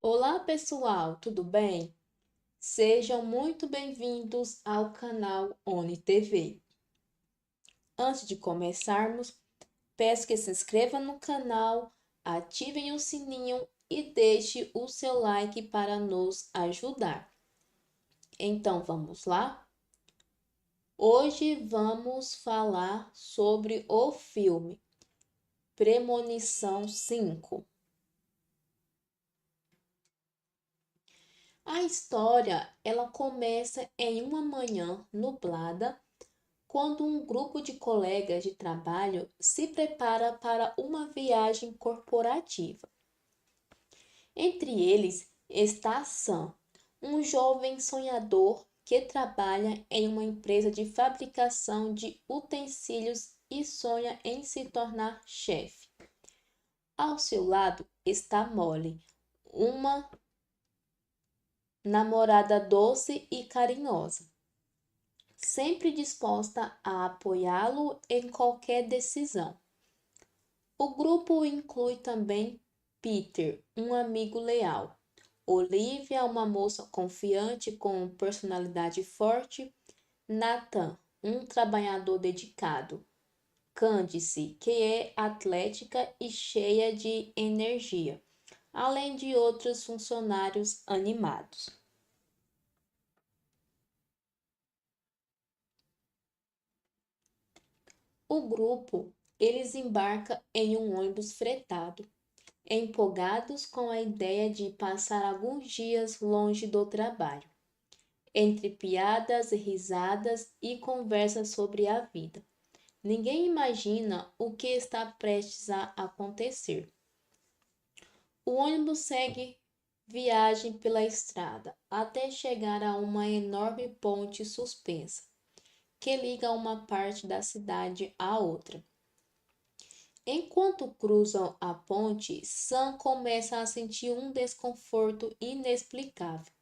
Olá, pessoal, tudo bem? Sejam muito bem-vindos ao canal Oni TV. Antes de começarmos, peço que se inscrevam no canal, ativem o sininho e deixe o seu like para nos ajudar. Então, vamos lá? Hoje vamos falar sobre o filme Premonição 5. A história, ela começa em uma manhã nublada, quando um grupo de colegas de trabalho se prepara para uma viagem corporativa. Entre eles está Sam, um jovem sonhador que trabalha em uma empresa de fabricação de utensílios e sonha em se tornar chefe. Ao seu lado está Molly, uma namorada doce e carinhosa, sempre disposta a apoiá-lo em qualquer decisão. O grupo inclui também Peter, um amigo leal, Olivia, uma moça confiante com personalidade forte. Nathan, um trabalhador dedicado. Candice, que é atlética e cheia de energia, além de outros funcionários animados. O grupo, eles embarca em um ônibus fretado, empolgados com a ideia de passar alguns dias longe do trabalho, entre piadas, risadas e conversas sobre a vida. Ninguém imagina o que está prestes a acontecer. O ônibus segue viagem pela estrada até chegar a uma enorme ponte suspensa que liga uma parte da cidade à outra. Enquanto cruzam a ponte, Sam começa a sentir um desconforto inexplicável.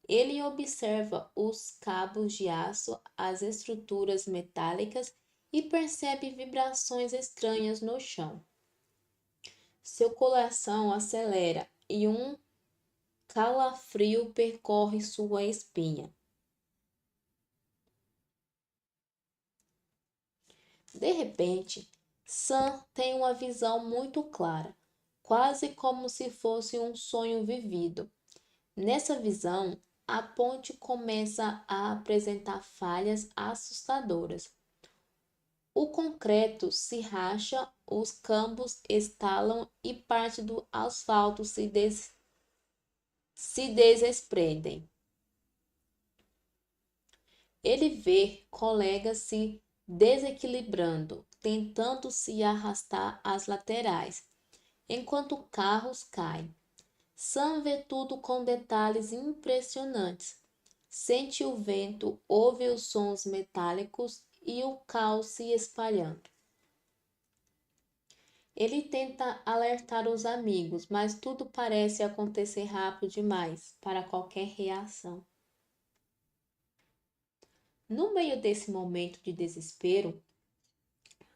Ele observa os cabos de aço, as estruturas metálicas e percebe vibrações estranhas no chão. Seu coração acelera e um calafrio percorre sua espinha. De repente, Sam tem uma visão muito clara, quase como se fosse um sonho vivido. Nessa visão, a ponte começa a apresentar falhas assustadoras. O concreto se racha, os cambos estalam e parte do asfalto se desprendem. Ele vê colegas se desequilibrando, tentando se arrastar às laterais, enquanto carros caem. Sam vê tudo com detalhes impressionantes. Sente o vento, ouve os sons metálicos e o caos se espalhando. Ele tenta alertar os amigos, mas tudo parece acontecer rápido demais para qualquer reação. No meio desse momento de desespero,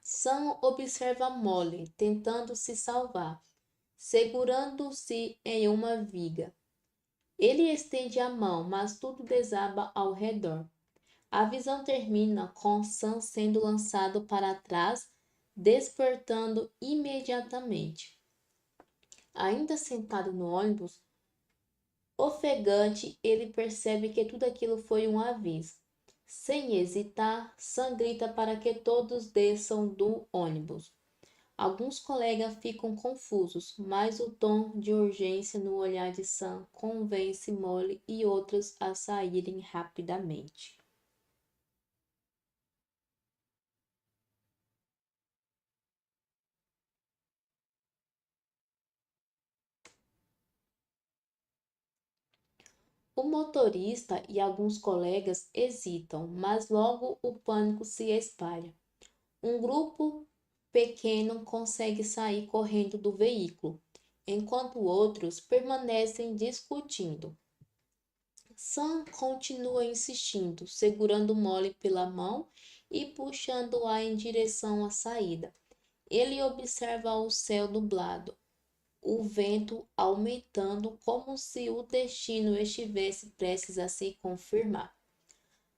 Sam observa Molly tentando se salvar, segurando-se em uma viga. Ele estende a mão, mas tudo desaba ao redor. A visão termina com Sam sendo lançado para trás, despertando imediatamente. Ainda sentado no ônibus, ofegante, ele percebe que tudo aquilo foi um aviso. Sem hesitar, Sam grita para que todos desçam do ônibus. Alguns colegas ficam confusos, mas o tom de urgência no olhar de Sam convence Molly e outros a saírem rapidamente. O motorista e alguns colegas hesitam, mas logo o pânico se espalha. Um grupo pequeno consegue sair correndo do veículo, enquanto outros permanecem discutindo. Sam continua insistindo, segurando Molly pela mão e puxando-a em direção à saída. Ele observa o céu nublado, o vento aumentando como se o destino estivesse prestes a se confirmar.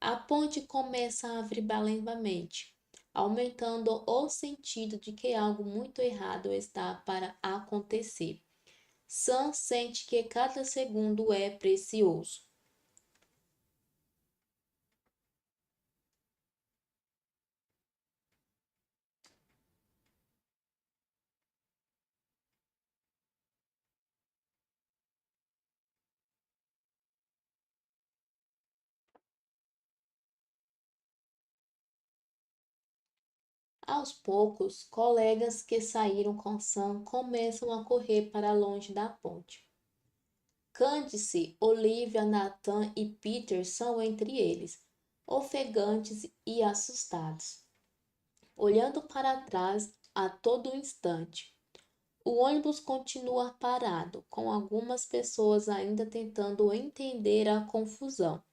A ponte começa a vibrar lentamente, aumentando o sentido de que algo muito errado está para acontecer. Sam sente que cada segundo é precioso. Aos poucos, colegas que saíram com Sam começam a correr para longe da ponte. Candice, Olivia, Nathan e Peter são entre eles, ofegantes e assustados, olhando para trás a todo instante. O ônibus continua parado, com algumas pessoas ainda tentando entender a confusão.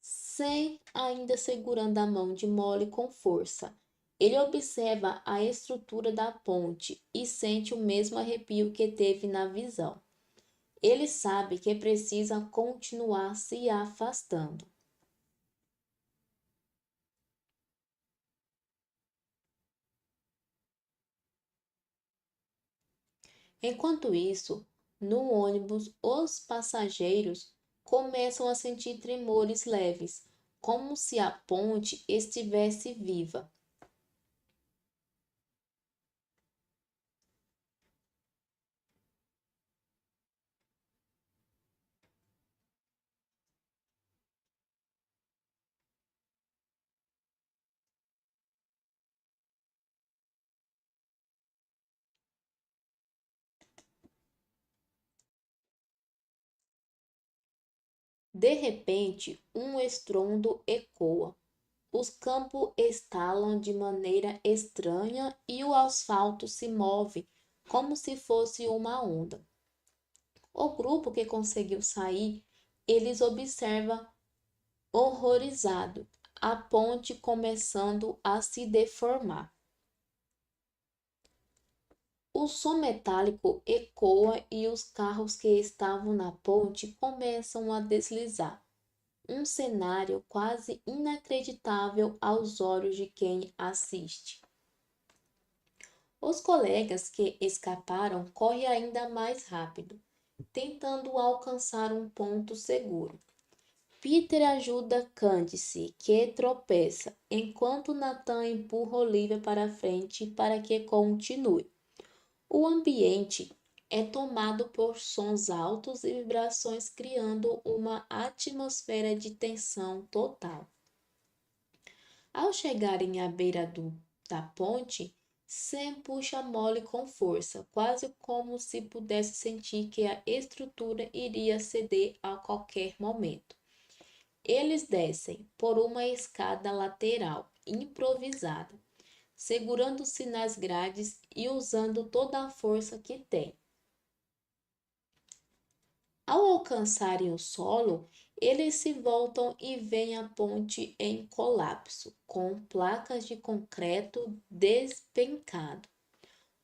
Sem ainda segurando a mão de Molly com força. Ele observa a estrutura da ponte e sente o mesmo arrepio que teve na visão. Ele sabe que precisa continuar se afastando. Enquanto isso, no ônibus, os passageiros começam a sentir tremores leves, como se a ponte estivesse viva. De repente, um estrondo ecoa. Os campos estalam de maneira estranha e o asfalto se move como se fosse uma onda. O grupo que conseguiu sair, eles observa horrorizado a ponte começando a se deformar. O som metálico ecoa e os carros que estavam na ponte começam a deslizar. Um cenário quase inacreditável aos olhos de quem assiste. Os colegas que escaparam correm ainda mais rápido, tentando alcançar um ponto seguro. Peter ajuda Candice, que tropeça, enquanto Nathan empurra Olivia para frente para que continue. O ambiente é tomado por sons altos e vibrações, criando uma atmosfera de tensão total. Ao chegarem à beira da ponte, Sam puxa Molly com força, quase como se pudesse sentir que a estrutura iria ceder a qualquer momento. Eles descem por uma escada lateral improvisada, segurando-se nas grades e usando toda a força que têm. Ao alcançarem o solo, eles se voltam e veem a ponte em colapso, com placas de concreto despencado.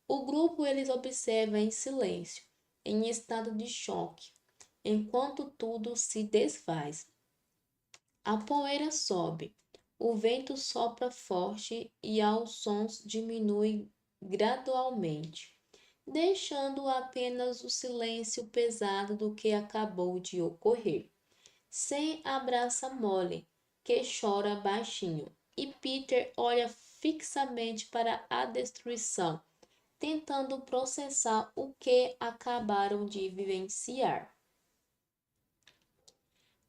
O grupo eles observa em silêncio, em estado de choque, enquanto tudo se desfaz. A poeira sobe, o vento sopra forte e os sons diminuem gradualmente, deixando apenas o silêncio pesado do que acabou de ocorrer. Sam abraça Molly, que chora baixinho, e Peter olha fixamente para a destruição, tentando processar o que acabaram de vivenciar.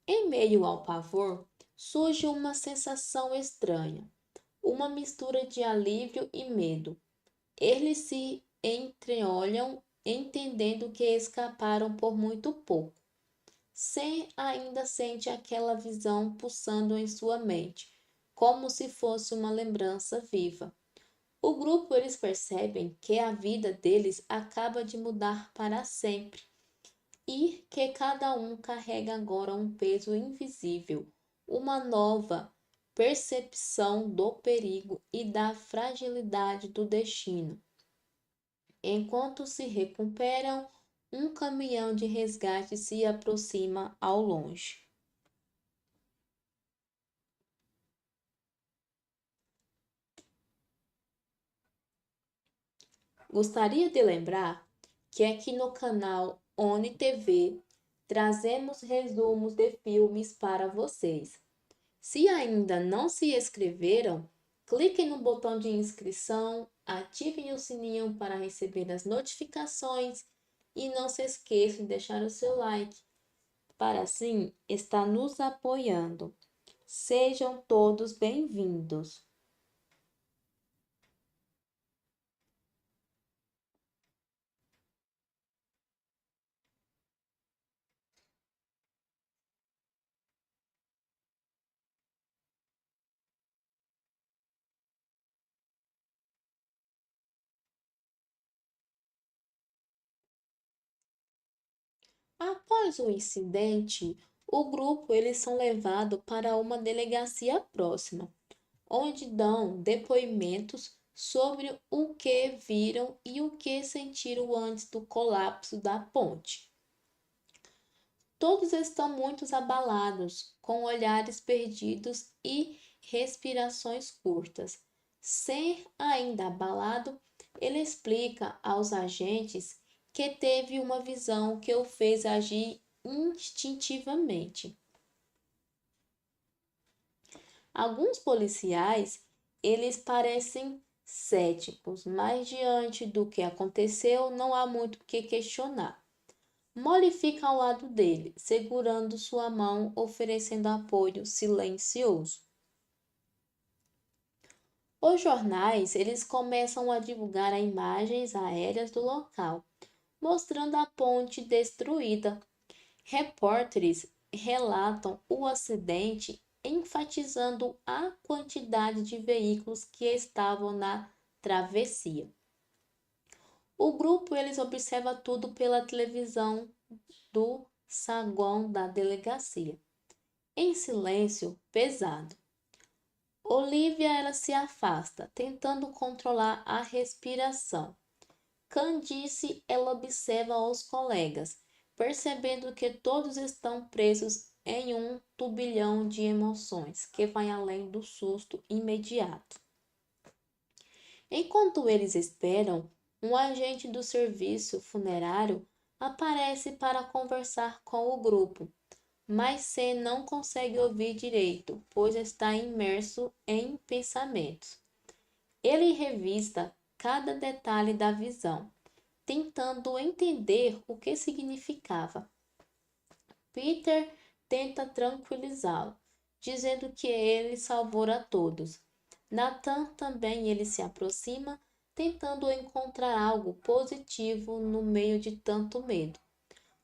Em meio ao pavor, surge uma sensação estranha, uma mistura de alívio e medo. Eles se entreolham, entendendo que escaparam por muito pouco. Sam ainda sente aquela visão pulsando em sua mente, como se fosse uma lembrança viva. O grupo eles percebem que a vida deles acaba de mudar para sempre e que cada um carrega agora um peso invisível, uma nova percepção do perigo e da fragilidade do destino. Enquanto se recuperam, um caminhão de resgate se aproxima ao longe. Gostaria de lembrar que aqui no canal ONI TV trazemos resumos de filmes para vocês. Se ainda não se inscreveram, cliquem no botão de inscrição, ativem o sininho para receber as notificações e não se esqueçam de deixar o seu like, para assim estar nos apoiando. Sejam todos bem-vindos. Após o incidente, o grupo eles são levados para uma delegacia próxima, onde dão depoimentos sobre o que viram e o que sentiram antes do colapso da ponte. Todos estão muito abalados, com olhares perdidos e respirações curtas. Sem ainda abalado, ele explica aos agentes que teve uma visão que o fez agir instintivamente. Alguns policiais, eles parecem céticos, mas diante do que aconteceu, não há muito o que questionar. Molly fica ao lado dele, segurando sua mão, oferecendo apoio silencioso. Os jornais, eles começam a divulgar imagens aéreas do local, mostrando a ponte destruída. Repórteres relatam o acidente, enfatizando a quantidade de veículos que estavam na travessia. O grupo eles observa tudo pela televisão do saguão da delegacia, em silêncio pesado. Olivia ela se afasta, tentando controlar a respiração. Candice ela observa os colegas, percebendo que todos estão presos em um turbilhão de emoções que vai além do susto imediato. Enquanto eles esperam, um agente do serviço funerário aparece para conversar com o grupo, mas Sam não consegue ouvir direito, pois está imerso em pensamentos. Ele revista cada detalhe da visão, tentando entender o que significava. Peter tenta tranquilizá-lo, dizendo que ele salvou a todos. Nathan também ele se aproxima, tentando encontrar algo positivo no meio de tanto medo.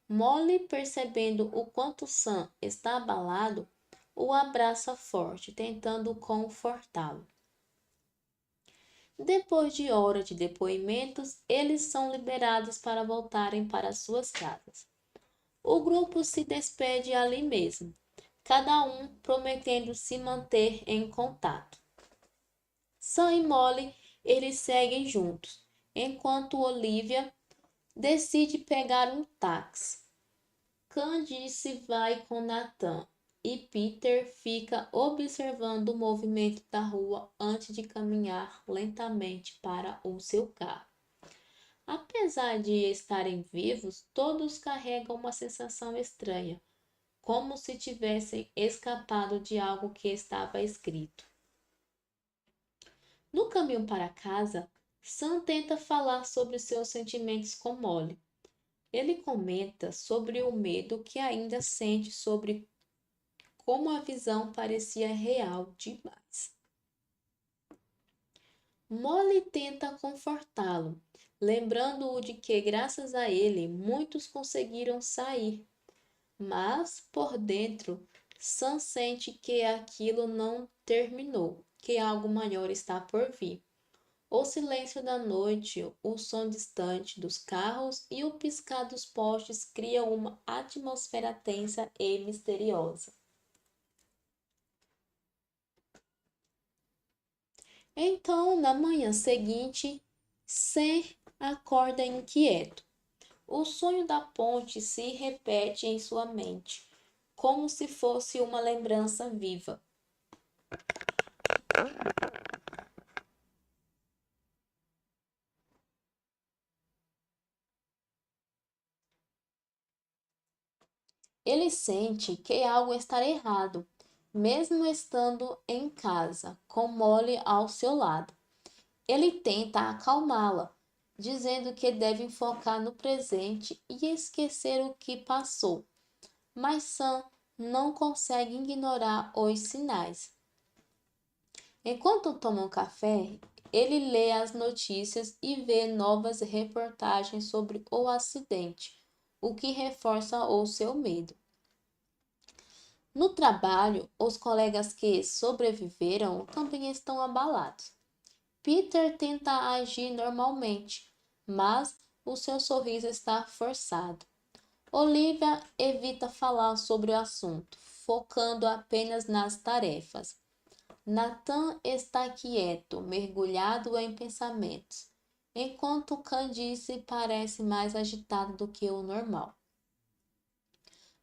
Molly, percebendo o quanto Sam está abalado, o abraça forte, tentando confortá-lo. Depois de horas de depoimentos, eles são liberados para voltarem para suas casas. O grupo se despede ali mesmo, cada um prometendo se manter em contato. Sam e Molly, eles seguem juntos, enquanto Olivia decide pegar um táxi. Candice vai com Nathan e Peter fica observando o movimento da rua antes de caminhar lentamente para o seu carro. Apesar de estarem vivos, todos carregam uma sensação estranha, como se tivessem escapado de algo que estava escrito. No caminho para casa, Sam tenta falar sobre seus sentimentos com Molly. Ele comenta sobre o medo que ainda sente sobre como a visão parecia real demais. Molly tenta confortá-lo, lembrando-o de que, graças a ele, muitos conseguiram sair. Mas, por dentro, Sam sente que aquilo não terminou, que algo maior está por vir. O silêncio da noite, o som distante dos carros e o piscar dos postes criam uma atmosfera tensa e misteriosa. Então, na manhã seguinte, Sam acorda inquieto. O sonho da ponte se repete em sua mente, como se fosse uma lembrança viva. Ele sente que algo está errado, mesmo estando em casa, com Molly ao seu lado. Ele tenta acalmá-la, dizendo que devem focar no presente e esquecer o que passou. Mas Sam não consegue ignorar os sinais. Enquanto tomam café, ele lê as notícias e vê novas reportagens sobre o acidente, o que reforça o seu medo. No trabalho, os colegas que sobreviveram também estão abalados. Peter tenta agir normalmente, mas o seu sorriso está forçado. Olivia evita falar sobre o assunto, focando apenas nas tarefas. Nathan está quieto, mergulhado em pensamentos, enquanto Candice parece mais agitada do que o normal.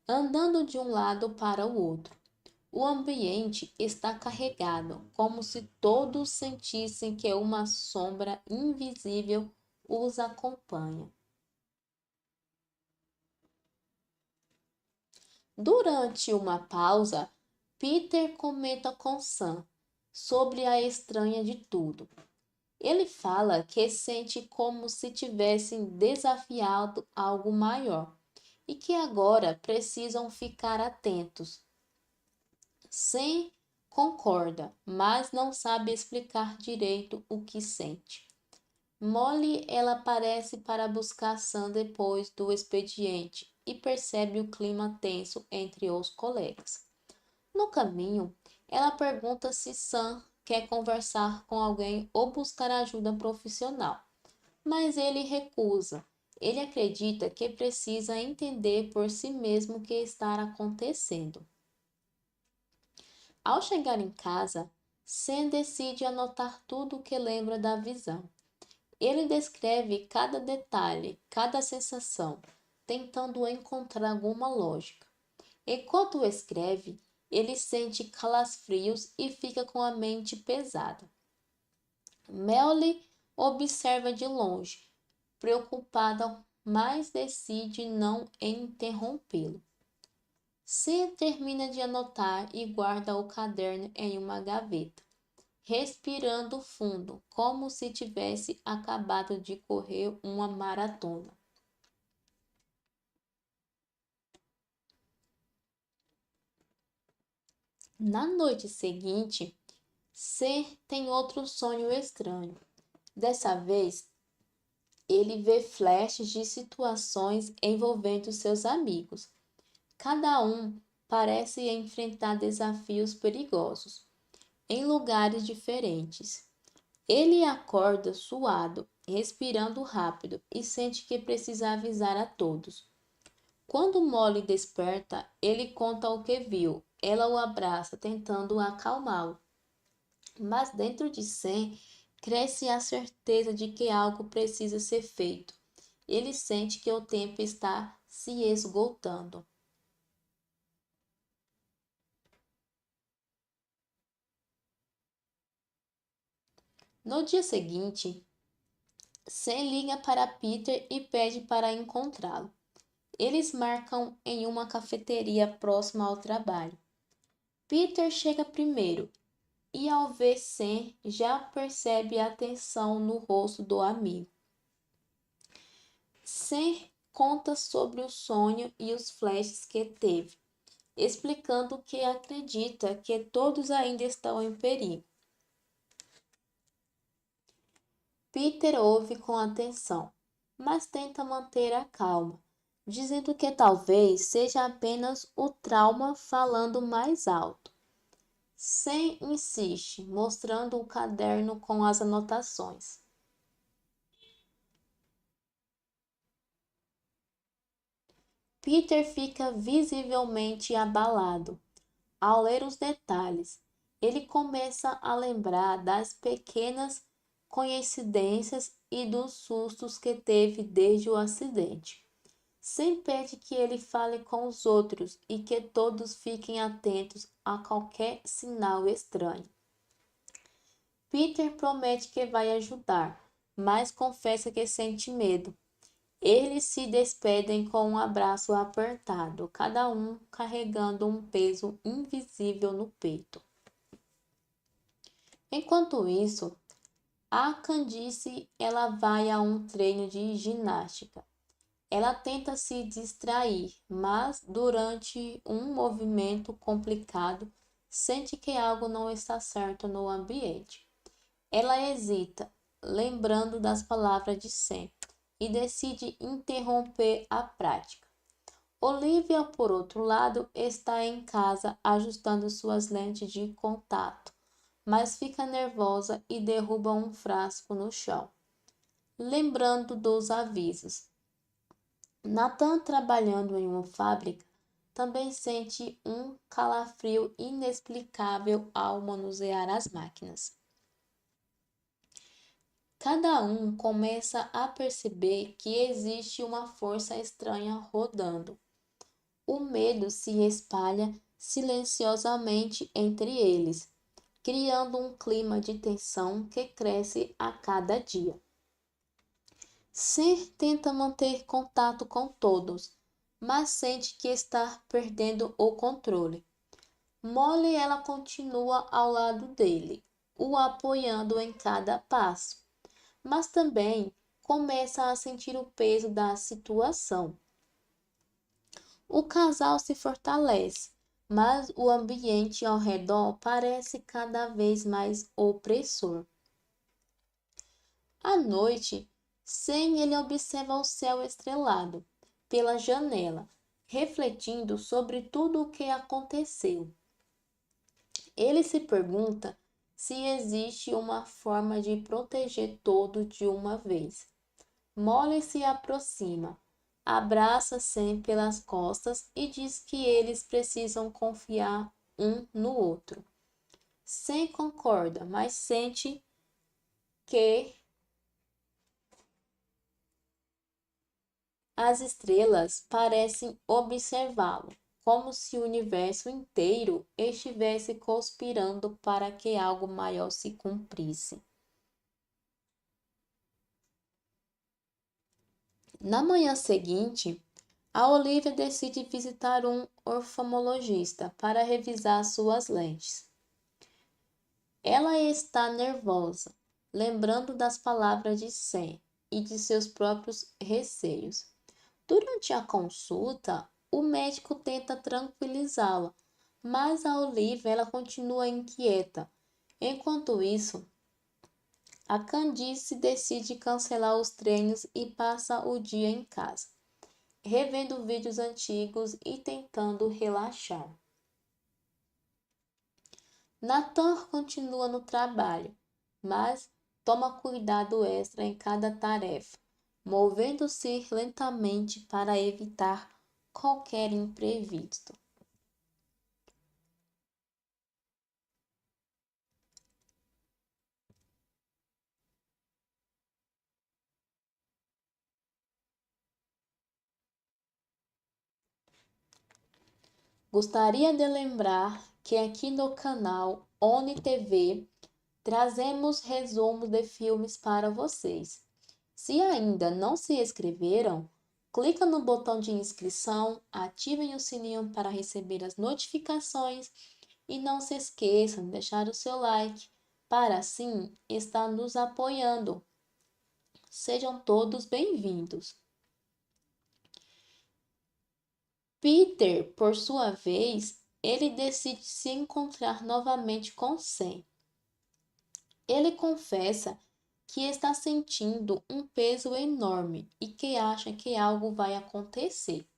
andando de um lado para o outro. O ambiente está carregado, como se todos sentissem que uma sombra invisível os acompanha. Durante uma pausa, Peter comenta com Sam sobre a estranha de tudo. Ele fala que sente como se tivessem desafiado algo maior e que agora precisam ficar atentos. Sam concorda, mas não sabe explicar direito o que sente. Molly, ela aparece para buscar Sam depois do expediente e percebe o clima tenso entre os colegas. No caminho, ela pergunta se Sam quer conversar com alguém ou buscar ajuda profissional, mas ele recusa. Ele acredita que precisa entender por si mesmo o que está acontecendo. Ao chegar em casa, Sam decide anotar tudo o que lembra da visão. Ele descreve cada detalhe, cada sensação, tentando encontrar alguma lógica. Enquanto escreve, ele sente calafrios e fica com a mente pesada. Melly observa de longe, preocupada, mas decide não interrompê-lo. Sam termina de anotar e guarda o caderno em uma gaveta, respirando fundo, como se tivesse acabado de correr uma maratona. Na noite seguinte, Sam tem outro sonho estranho. Dessa vez, ele vê flashes de situações envolvendo seus amigos. Cada um parece enfrentar desafios perigosos, em lugares diferentes. Ele acorda suado, respirando rápido e sente que precisa avisar a todos. Quando Molly desperta, ele conta o que viu. Ela o abraça, tentando acalmá-lo. Mas dentro de si cresce a certeza de que algo precisa ser feito. Ele sente que o tempo está se esgotando. No dia seguinte, Sam liga para Peter e pede para encontrá-lo. Eles marcam em uma cafeteria próxima ao trabalho. Peter chega primeiro e, ao ver Sam, já percebe a tensão no rosto do amigo. Sam conta sobre o sonho e os flashes que teve, explicando que acredita que todos ainda estão em perigo. Peter ouve com atenção, mas tenta manter a calma, dizendo que talvez seja apenas o trauma falando mais alto. Sam insiste, mostrando o caderno com as anotações. Peter fica visivelmente abalado. Ao ler os detalhes, ele começa a lembrar das pequenas coincidências e dos sustos que teve desde o acidente. Sam pede que ele fale com os outros e que todos fiquem atentos a qualquer sinal estranho. Peter promete que vai ajudar, mas confessa que sente medo. Eles se despedem com um abraço apertado, cada um carregando um peso invisível no peito. Enquanto isso, a Candice ela vai a um treino de ginástica. Ela tenta se distrair, mas durante um movimento complicado, sente que algo não está certo no ambiente. Ela hesita, lembrando das palavras de Sam, e decide interromper a prática. Olivia, por outro lado, está em casa ajustando suas lentes de contato, mas fica nervosa e derruba um frasco no chão, lembrando dos avisos. Nathan, trabalhando em uma fábrica, também sente um calafrio inexplicável ao manusear as máquinas. Cada um começa a perceber que existe uma força estranha rodando. O medo se espalha silenciosamente entre eles, criando um clima de tensão que cresce a cada dia. Sam tenta manter contato com todos, mas sente que está perdendo o controle. Molly ela continua ao lado dele, o apoiando em cada passo, mas também começa a sentir o peso da situação. O casal se fortalece, mas o ambiente ao redor parece cada vez mais opressor. À noite, Sam ele observa o céu estrelado pela janela, refletindo sobre tudo o que aconteceu. Ele se pergunta se existe uma forma de proteger todos de uma vez. Molly se aproxima, abraça Sam pelas costas e diz que eles precisam confiar um no outro. Sam concorda, mas sente que as estrelas parecem observá-lo, como se o universo inteiro estivesse conspirando para que algo maior se cumprisse. Na manhã seguinte, a Olivia decide visitar um oftalmologista para revisar suas lentes. Ela está nervosa, lembrando das palavras de Sam e de seus próprios receios. Durante a consulta, o médico tenta tranquilizá-la, mas a Olivia ela continua inquieta. Enquanto isso, a Candice decide cancelar os treinos e passa o dia em casa, revendo vídeos antigos e tentando relaxar. Nathan continua no trabalho, mas toma cuidado extra em cada tarefa, movendo-se lentamente para evitar qualquer imprevisto. Gostaria de lembrar que aqui no canal ONI TV trazemos resumos de filmes para vocês. Se ainda não se inscreveram, clica no botão de inscrição, ativem o sininho para receber as notificações e não se esqueçam de deixar o seu like para assim estar nos apoiando. Sejam todos bem-vindos. Peter, por sua vez, ele decide se encontrar novamente com Sam. Ele confessa que está sentindo um peso enorme e que acha que algo vai acontecer.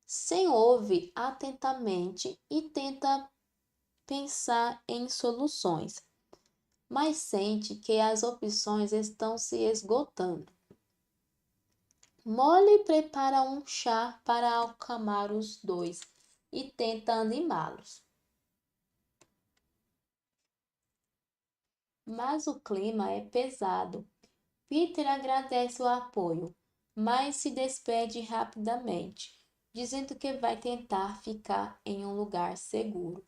Sam ouve atentamente e tenta pensar em soluções, mas sente que as opções estão se esgotando. Molly prepara um chá para acalmar os dois e tenta animá-los. Mas o clima é pesado. Peter agradece o apoio, mas se despede rapidamente, dizendo que vai tentar ficar em um lugar seguro.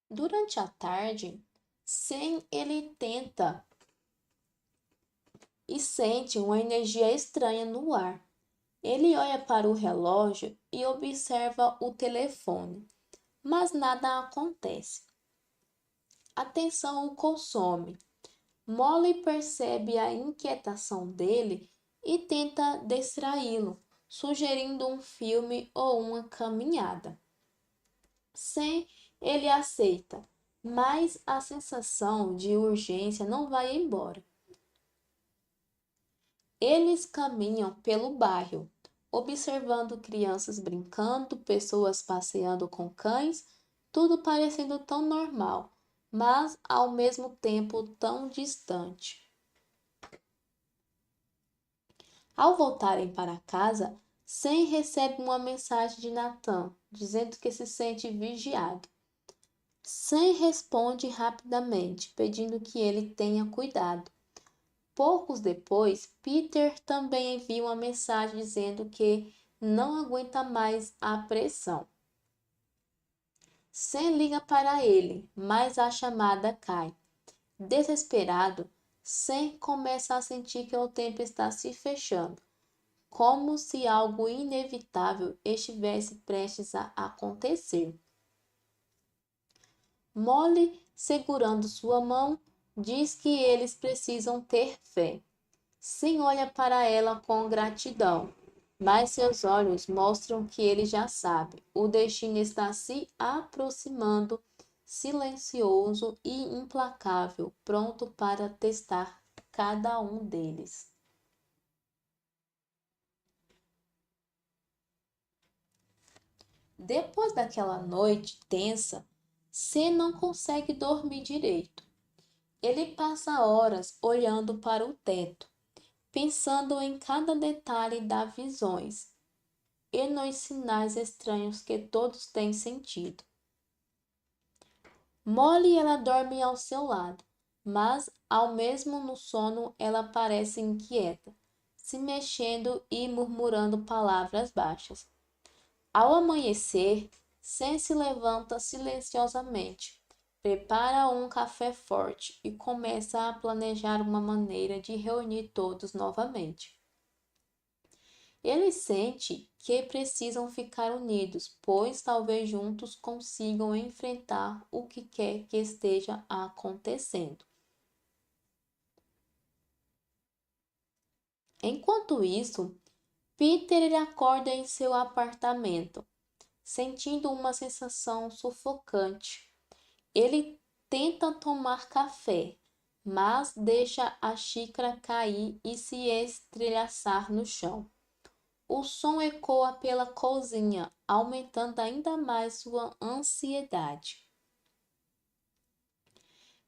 Durante a tarde, Sam ele tenta e sente uma energia estranha no ar. Ele olha para o relógio e observa o telefone, mas nada acontece. A tensão o consome. Molly percebe a inquietação dele e tenta distraí-lo, sugerindo um filme ou uma caminhada. Sam, ele aceita, mas a sensação de urgência não vai embora. Eles caminham pelo bairro, observando crianças brincando, pessoas passeando com cães, tudo parecendo tão normal, mas ao mesmo tempo tão distante. Ao voltarem para casa, Sam recebe uma mensagem de Nathan, dizendo que se sente vigiado. Sam responde rapidamente, pedindo que ele tenha cuidado, Poucos depois, Peter também envia uma mensagem dizendo que não aguenta mais a pressão. Sam liga para ele, mas a chamada cai. Desesperado, Sam começa a sentir que o tempo está se fechando, como se algo inevitável estivesse prestes a acontecer. Molly, segurando sua mão, diz que eles precisam ter fé. Sam olha para ela com gratidão, mas seus olhos mostram que ele já sabe. O destino está se aproximando, silencioso e implacável, pronto para testar cada um deles. Depois daquela noite tensa, Sam não consegue dormir direito. Ele passa horas olhando para o teto, pensando em cada detalhe das visões e nos sinais estranhos que todos têm sentido. Molly ela dorme ao seu lado, mas ao mesmo no sono ela parece inquieta, se mexendo e murmurando palavras baixas. Ao amanhecer, Sam se levanta silenciosamente, prepara um café forte e começa a planejar uma maneira de reunir todos novamente. Ele sente que precisam ficar unidos, pois talvez juntos consigam enfrentar o que quer que esteja acontecendo. Enquanto isso, Peter ele acorda em seu apartamento, sentindo uma sensação sufocante. Ele tenta tomar café, mas deixa a xícara cair e se estrelhaçar no chão. O som ecoa pela cozinha, aumentando ainda mais sua ansiedade.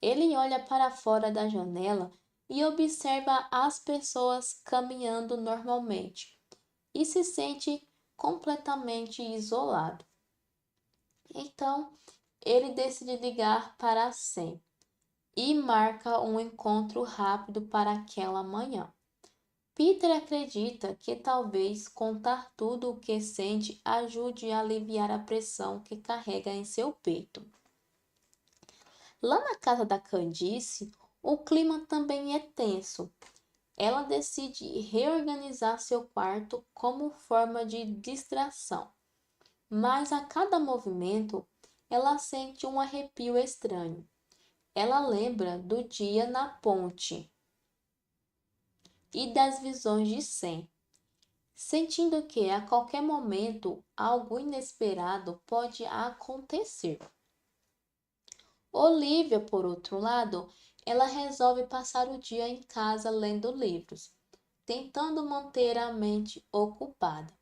Ele olha para fora da janela e observa as pessoas caminhando normalmente e se sente completamente isolado. Então, ele decide ligar para Sam e marca um encontro rápido para aquela manhã. Peter acredita que talvez contar tudo o que sente ajude a aliviar a pressão que carrega em seu peito. Lá na casa da Candice, o clima também é tenso. Ela decide reorganizar seu quarto como forma de distração, mas a cada movimento ela sente um arrepio estranho. Ela lembra do dia na ponte e das visões de Sam, sentindo que a qualquer momento algo inesperado pode acontecer. Olivia, por outro lado, ela resolve passar o dia em casa lendo livros, tentando manter a mente ocupada.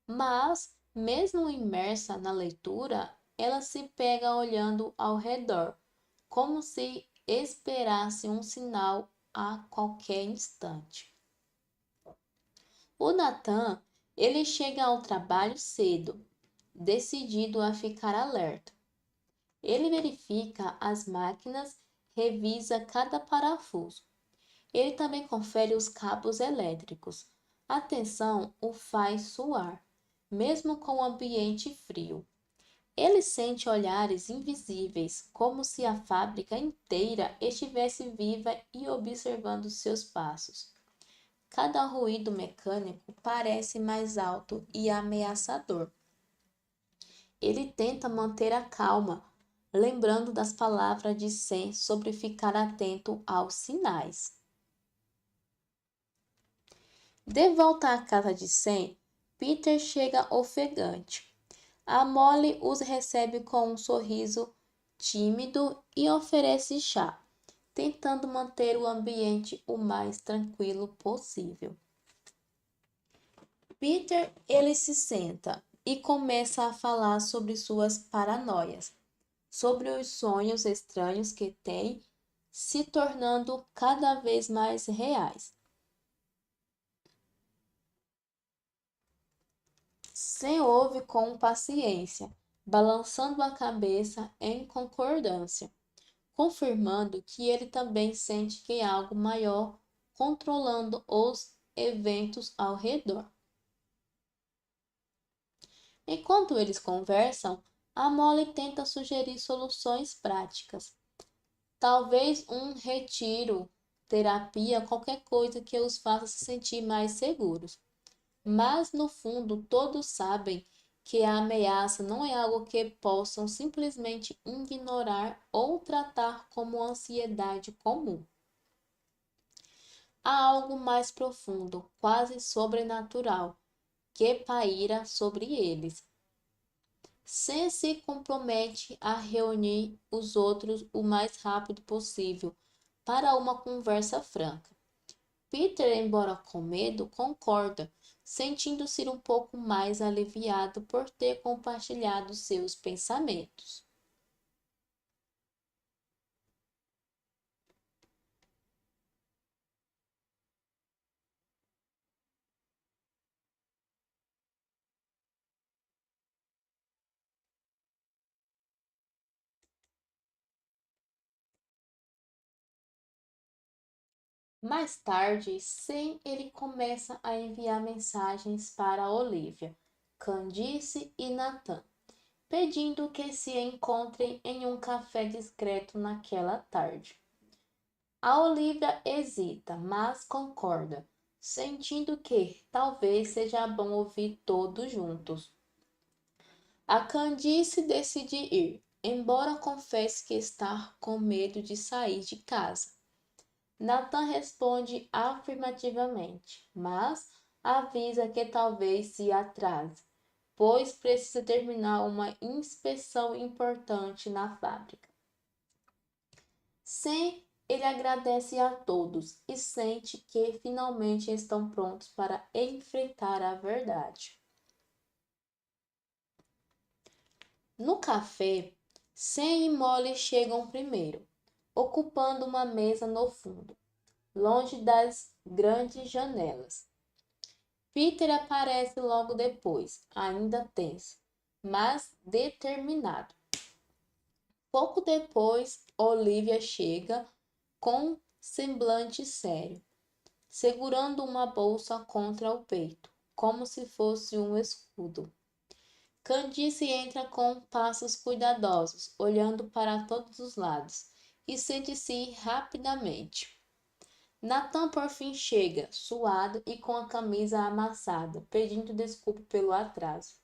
Mas, mesmo imersa na leitura, ela se pega olhando ao redor, como se esperasse um sinal a qualquer instante. O Nathan, ele chega ao trabalho cedo, decidido a ficar alerta. Ele verifica as máquinas, revisa cada parafuso. Ele também confere os cabos elétricos. A tensão o faz suar, mesmo com o ambiente frio. Ele sente olhares invisíveis, como se a fábrica inteira estivesse viva e observando seus passos. Cada ruído mecânico parece mais alto e ameaçador. Ele tenta manter a calma, lembrando das palavras de Sam sobre ficar atento aos sinais. De volta à casa de Sam, Peter chega ofegante. A Molly os recebe com um sorriso tímido e oferece chá, tentando manter o ambiente o mais tranquilo possível. Peter, ele se senta e começa a falar sobre suas paranoias, sobre os sonhos estranhos que tem, se tornando cada vez mais reais. Sam ouve com paciência, balançando a cabeça em concordância, confirmando que ele também sente que algo maior controlando os eventos ao redor. Enquanto eles conversam, a Molly tenta sugerir soluções práticas. Talvez um retiro, terapia, qualquer coisa que os faça se sentir mais seguros. Mas, no fundo, todos sabem que a ameaça não é algo que possam simplesmente ignorar ou tratar como ansiedade comum. Há algo mais profundo, quase sobrenatural, que paira sobre eles. Sam se compromete a reunir os outros o mais rápido possível para uma conversa franca. Peter, embora com medo, concorda, sentindo-se um pouco mais aliviado por ter compartilhado seus pensamentos. Mais tarde, Sam ele começa a enviar mensagens para Olivia, Candice e Nathan, pedindo que se encontrem em um café discreto naquela tarde. A Olivia hesita, mas concorda, sentindo que talvez seja bom ouvir todos juntos. A Candice decide ir, embora confesse que está com medo de sair de casa. Nathan responde afirmativamente, mas avisa que talvez se atrase, pois precisa terminar uma inspeção importante na fábrica. Sam, ele agradece a todos e sente que finalmente estão prontos para enfrentar a verdade. No café, Sam e Molly chegam primeiro, ocupando uma mesa no fundo, longe das grandes janelas. Peter aparece logo depois, ainda tenso, mas determinado. Pouco depois, Olivia chega com semblante sério, segurando uma bolsa contra o peito, como se fosse um escudo. Candice entra com passos cuidadosos, olhando para todos os lados, e sente-se rapidamente. Nathan por fim chega, suado e com a camisa amassada, pedindo desculpa pelo atraso.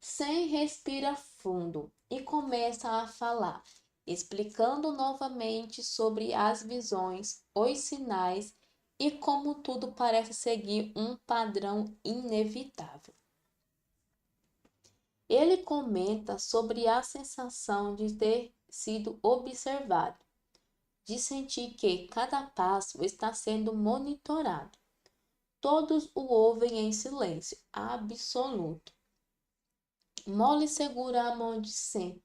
Sam respira fundo e começa a falar, explicando novamente sobre as visões, os sinais e como tudo parece seguir um padrão inevitável. Ele comenta sobre a sensação de ter sido observado, de sentir que cada passo está sendo monitorado. Todos o ouvem em silêncio absoluto. Molly segura a mão de Sam,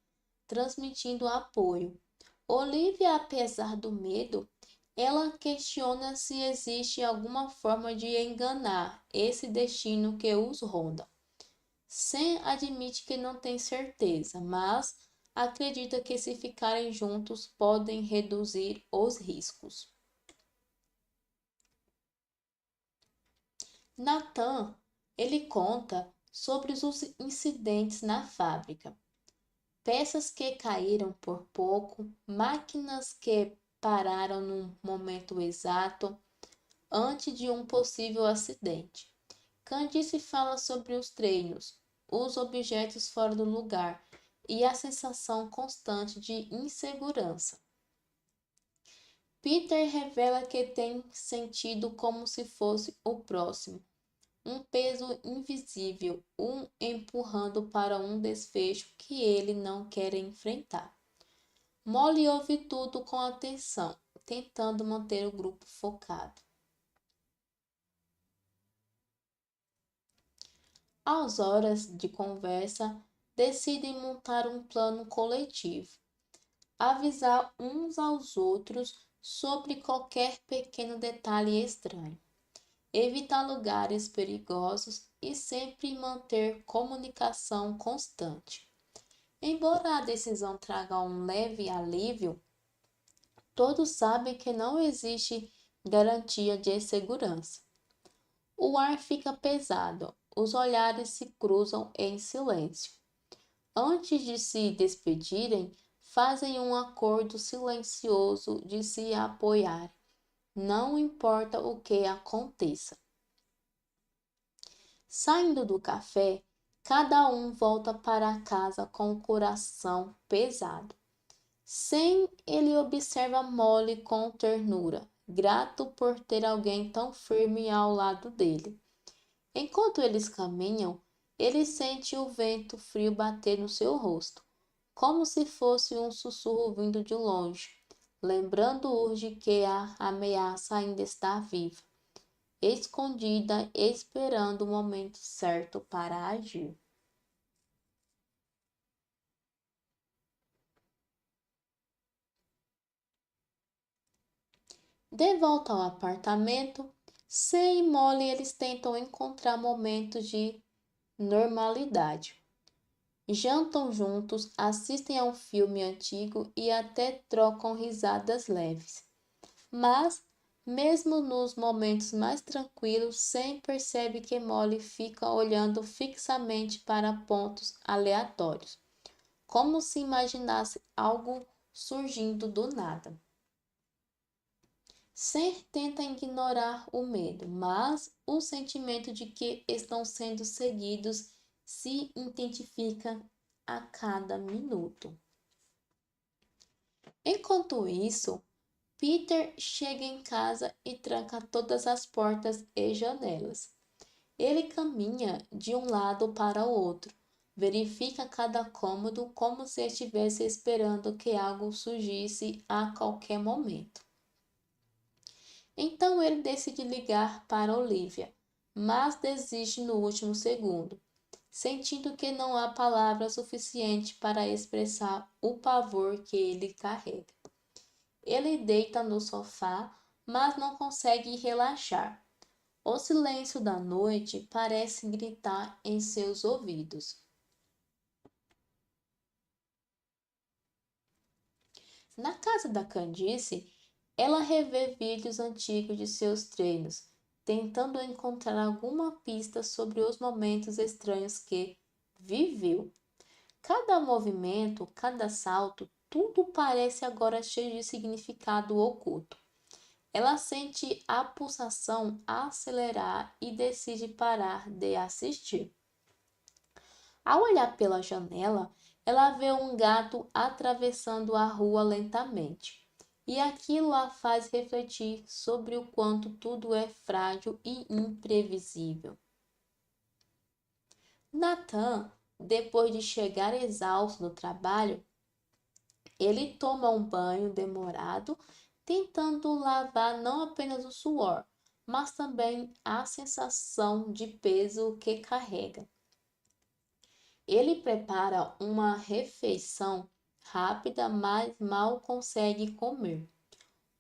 transmitindo apoio. Olivia, apesar do medo, ela questiona se existe alguma forma de enganar esse destino que os ronda. Sam admite que não tem certeza, mas acredita que se ficarem juntos podem reduzir os riscos. Nathan, ele conta sobre os incidentes na fábrica. Peças que caíram por pouco, máquinas que pararam no momento exato antes de um possível acidente. Candice fala sobre os treinos, os objetos fora do lugar e a sensação constante de insegurança. Peter revela que tem sentido como se fosse o próximo, um peso invisível, um empurrando para um desfecho que ele não quer enfrentar. Molly ouve tudo com atenção, tentando manter o grupo focado. Às horas de conversa, decidem montar um plano coletivo, avisar uns aos outros sobre qualquer pequeno detalhe estranho, evitar lugares perigosos e sempre manter comunicação constante. Embora a decisão traga um leve alívio, todos sabem que não existe garantia de segurança. O ar fica pesado, os olhares se cruzam em silêncio. Antes de se despedirem, fazem um acordo silencioso de se apoiar, não importa o que aconteça. Saindo do café, cada um volta para casa com o coração pesado. Sem ele observa Molly com ternura, grato por ter alguém tão firme ao lado dele. Enquanto eles caminham, ele sente o vento frio bater no seu rosto, como se fosse um sussurro vindo de longe, lembrando-o de que a ameaça ainda está viva, escondida, esperando o momento certo para agir. De volta ao apartamento, Sam e Molly eles tentam encontrar momentos de normalidade. Jantam juntos, assistem a um filme antigo e até trocam risadas leves. Mas, mesmo nos momentos mais tranquilos, Sam percebe que Molly fica olhando fixamente para pontos aleatórios, como se imaginasse algo surgindo do nada. Sam tenta ignorar o medo, mas o sentimento de que estão sendo seguidos se intensifica a cada minuto. Enquanto isso, Peter chega em casa e tranca todas as portas e janelas. Ele caminha de um lado para o outro, verifica cada cômodo como se estivesse esperando que algo surgisse a qualquer momento. Então ele decide ligar para Olivia, mas desiste no último segundo, sentindo que não há palavras suficientes para expressar o pavor que ele carrega. Ele deita no sofá, mas não consegue relaxar. O silêncio da noite parece gritar em seus ouvidos. Na casa da Candice, ela revê vídeos antigos de seus treinos, tentando encontrar alguma pista sobre os momentos estranhos que viveu. Cada movimento, cada salto, tudo parece agora cheio de significado oculto. Ela sente a pulsação acelerar e decide parar de assistir. Ao olhar pela janela, ela vê um gato atravessando a rua lentamente. E aquilo a faz refletir sobre o quanto tudo é frágil e imprevisível. Nathan, depois de chegar exausto do trabalho, ele toma um banho demorado, tentando lavar não apenas o suor, mas também a sensação de peso que carrega. Ele prepara uma refeição rápida, mas mal consegue comer.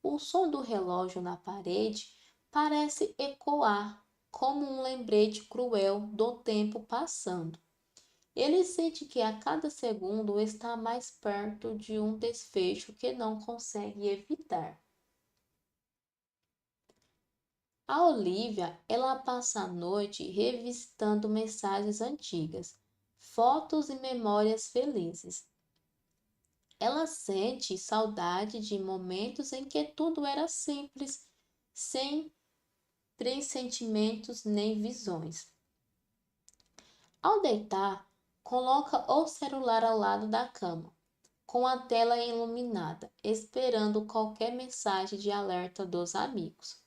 O som do relógio na parede parece ecoar como um lembrete cruel do tempo passando. Ele sente que a cada segundo está mais perto de um desfecho que não consegue evitar. A Olivia, ela passa a noite revisitando mensagens antigas, fotos e memórias felizes. Ela sente saudade de momentos em que tudo era simples, sem pressentimentos nem visões. Ao deitar, coloca o celular ao lado da cama, com a tela iluminada, esperando qualquer mensagem de alerta dos amigos.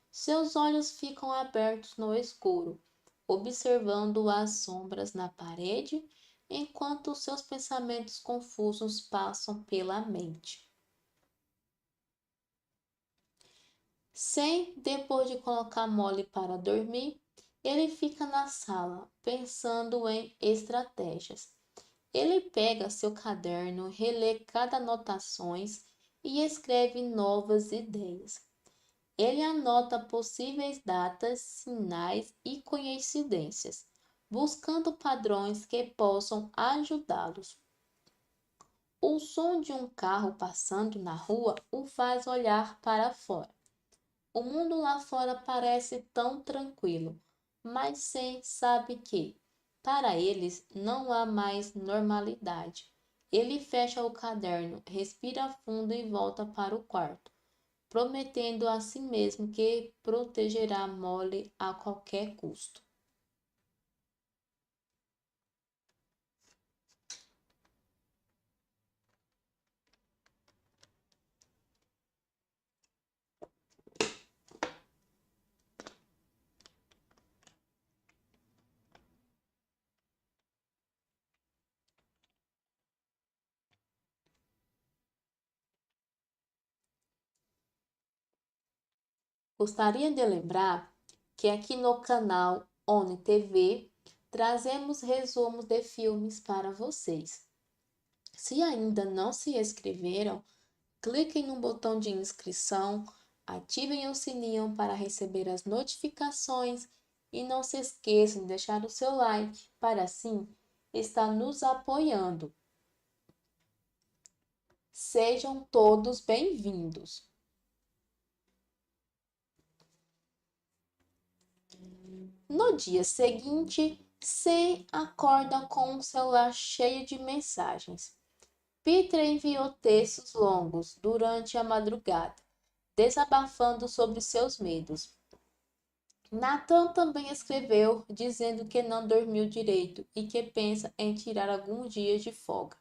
Seus olhos ficam abertos no escuro, observando as sombras na parede, enquanto seus pensamentos confusos passam pela mente. Sem, depois de colocar Molly para dormir, ele fica na sala, pensando em estratégias. Ele pega seu caderno, relê cada anotações e escreve novas ideias. Ele anota possíveis datas, sinais e coincidências, buscando padrões que possam ajudá-los. O som de um carro passando na rua o faz olhar para fora. O mundo lá fora parece tão tranquilo, mas Sam sabe que, para eles, não há mais normalidade. Ele fecha o caderno, respira fundo e volta para o quarto, prometendo a si mesmo que protegerá Molly a qualquer custo. Gostaria de lembrar que aqui no canal ONI TV trazemos resumos de filmes para vocês. Se ainda não se inscreveram, cliquem no botão de inscrição, ativem o sininho para receber as notificações e não se esqueçam de deixar o seu like para assim estar nos apoiando. Sejam todos bem-vindos! No dia seguinte, Sam acorda com um celular cheio de mensagens. Peter enviou textos longos durante a madrugada, desabafando sobre seus medos. Nathan também escreveu dizendo que não dormiu direito e que pensa em tirar alguns dias de folga.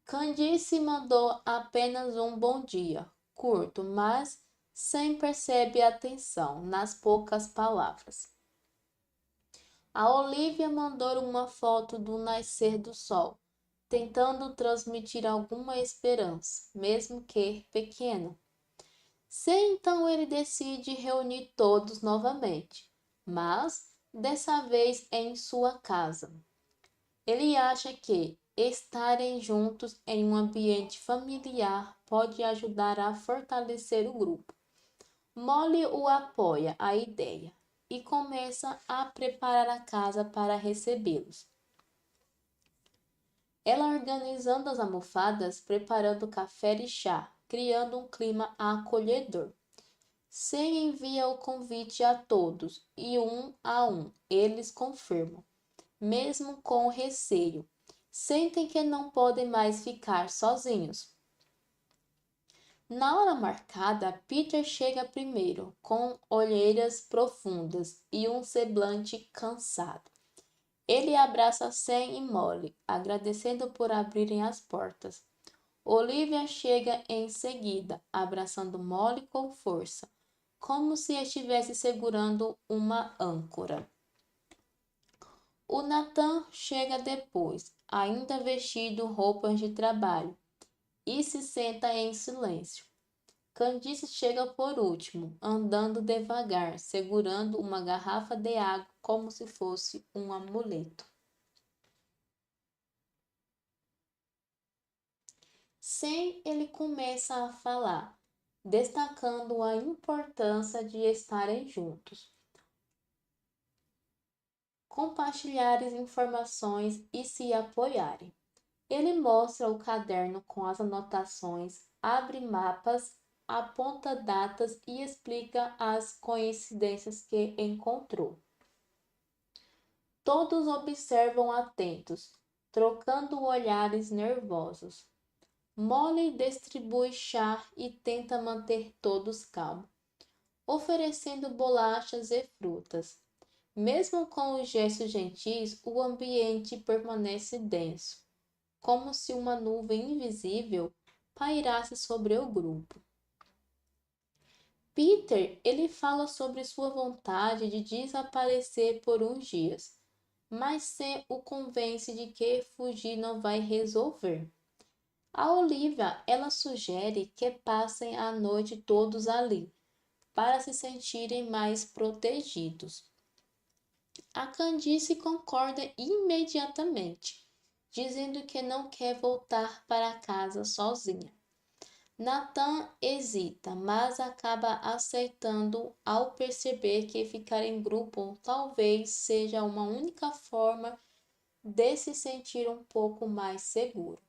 Candice mandou apenas um bom dia, curto, mas sem perceber a tensão nas poucas palavras. A Olivia mandou uma foto do nascer do sol, tentando transmitir alguma esperança, mesmo que pequena. Então ele decide reunir todos novamente, mas dessa vez em sua casa. Ele acha que estarem juntos em um ambiente familiar pode ajudar a fortalecer o grupo. Molly o apoia a ideia e começa a preparar a casa para recebê-los. Ela organizando as almofadas, preparando café e chá, criando um clima acolhedor. Sem envia o convite a todos e um a um eles confirmam, mesmo com receio. Sentem que não podem mais ficar sozinhos. Na hora marcada, Peter chega primeiro, com olheiras profundas e um semblante cansado. Ele abraça Sam e Molly, agradecendo por abrirem as portas. Olivia chega em seguida, abraçando Molly com força, como se estivesse segurando uma âncora. O Nathan chega depois, ainda vestido roupas de trabalho, e se senta em silêncio. Candice chega por último, andando devagar, segurando uma garrafa de água como se fosse um amuleto. Sem ele começa a falar, destacando a importância de estarem juntos, compartilharem informações e se apoiarem. Ele mostra o caderno com as anotações, abre mapas, aponta datas e explica as coincidências que encontrou. Todos observam atentos, trocando olhares nervosos. Molly distribui chá e tenta manter todos calmos, oferecendo bolachas e frutas. Mesmo com os gestos gentis, o ambiente permanece denso, como se uma nuvem invisível pairasse sobre o grupo. Peter, ele fala sobre sua vontade de desaparecer por uns dias, mas Sam o convence de que fugir não vai resolver. A Olivia, ela sugere que passem a noite todos ali, para se sentirem mais protegidos. A Candice concorda imediatamente, dizendo que não quer voltar para casa sozinha. Nathan hesita, mas acaba aceitando ao perceber que ficar em grupo talvez seja uma única forma de se sentir um pouco mais seguro.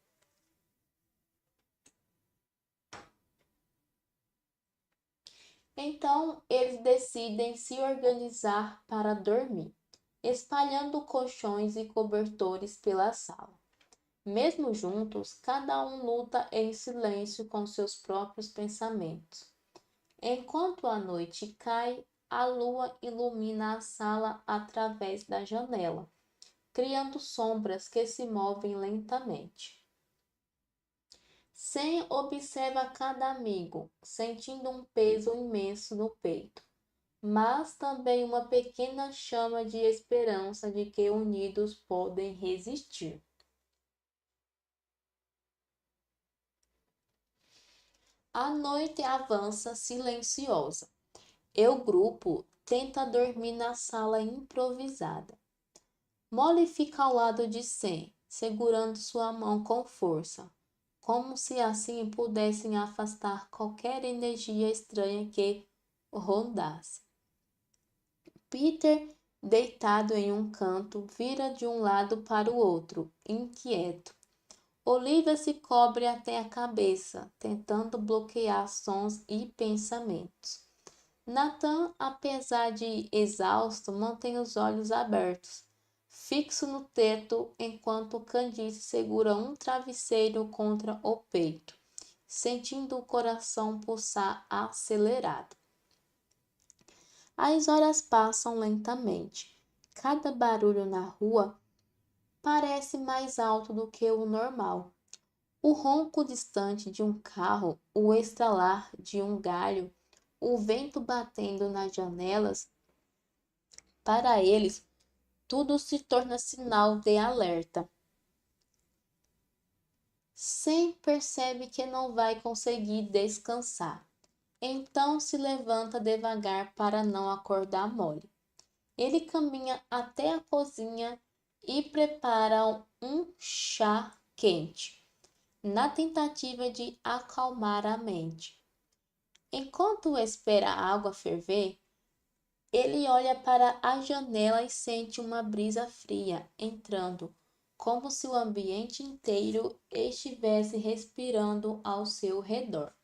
Então, eles decidem se organizar para dormir, espalhando colchões e cobertores pela sala. Mesmo juntos, cada um luta em silêncio com seus próprios pensamentos. Enquanto a noite cai, a lua ilumina a sala através da janela, criando sombras que se movem lentamente. Sam observa cada amigo, sentindo um peso imenso no peito, mas também uma pequena chama de esperança de que unidos podem resistir. A noite avança silenciosa e o grupo tenta dormir na sala improvisada. Molly fica ao lado de Sam, segurando sua mão com força, como se assim pudessem afastar qualquer energia estranha que rondasse. Peter, deitado em um canto, vira de um lado para o outro, inquieto. Olivia se cobre até a cabeça, tentando bloquear sons e pensamentos. Nathan, apesar de exausto, mantém os olhos abertos, fixo no teto, enquanto Candice segura um travesseiro contra o peito, sentindo o coração pulsar acelerado. As horas passam lentamente. Cada barulho na rua parece mais alto do que o normal. O ronco distante de um carro, o estralar de um galho, o vento batendo nas janelas, para eles, tudo se torna sinal de alerta. Sam percebe que não vai conseguir descansar. Então se levanta devagar para não acordar Molly. Ele caminha até a cozinha e prepara um chá quente, na tentativa de acalmar a mente. Enquanto espera a água ferver, ele olha para a janela e sente uma brisa fria entrando, como se o ambiente inteiro estivesse respirando ao seu redor.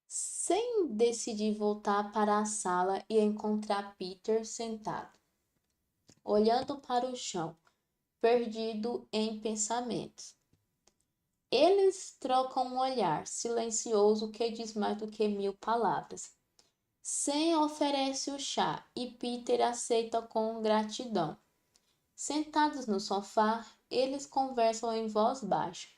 Sem decidir voltar para a sala e encontrar Peter sentado, olhando para o chão, perdido em pensamentos. Eles trocam um olhar silencioso que diz mais do que mil palavras. Sam oferece o chá e Peter aceita com gratidão. Sentados no sofá, eles conversam em voz baixa.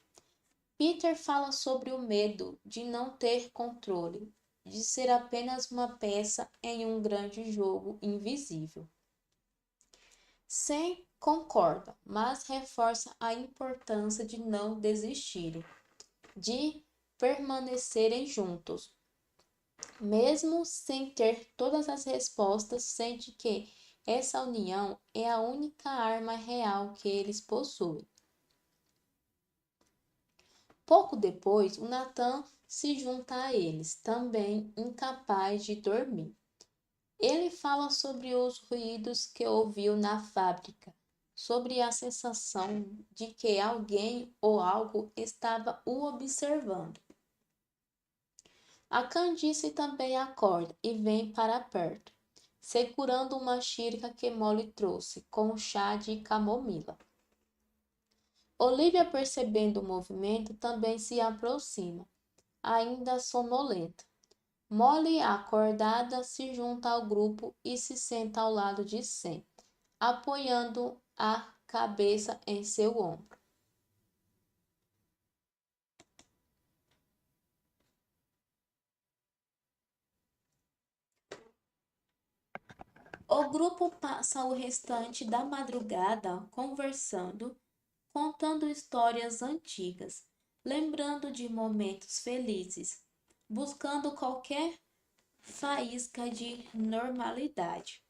Peter fala sobre o medo de não ter controle, de ser apenas uma peça em um grande jogo invisível. Sam concorda, mas reforça a importância de não desistirem, de permanecerem juntos. Mesmo sem ter todas as respostas, sente que essa união é a única arma real que eles possuem. Pouco depois, o Nathan se junta a eles, também incapaz de dormir. Ele fala sobre os ruídos que ouviu na fábrica, sobre a sensação de que alguém ou algo estava o observando. A Candice também acorda e vem para perto, segurando uma xícara que Molly trouxe, com chá de camomila. Olivia, percebendo o movimento, também se aproxima, ainda sonolenta. Molly, acordada, se junta ao grupo e se senta ao lado de Sam, apoiando a cabeça em seu ombro. O grupo passa o restante da madrugada conversando, contando histórias antigas, lembrando de momentos felizes, buscando qualquer faísca de normalidade.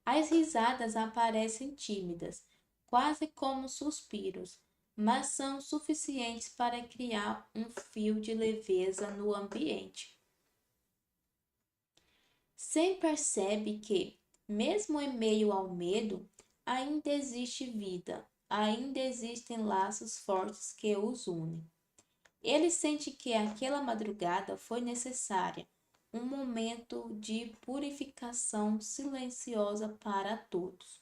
As risadas aparecem tímidas, quase como suspiros, mas são suficientes para criar um fio de leveza no ambiente. Sem percebe que, mesmo em meio ao medo, ainda existe vida, ainda existem laços fortes que os unem. Ele sente que aquela madrugada foi necessária, um momento de purificação silenciosa para todos.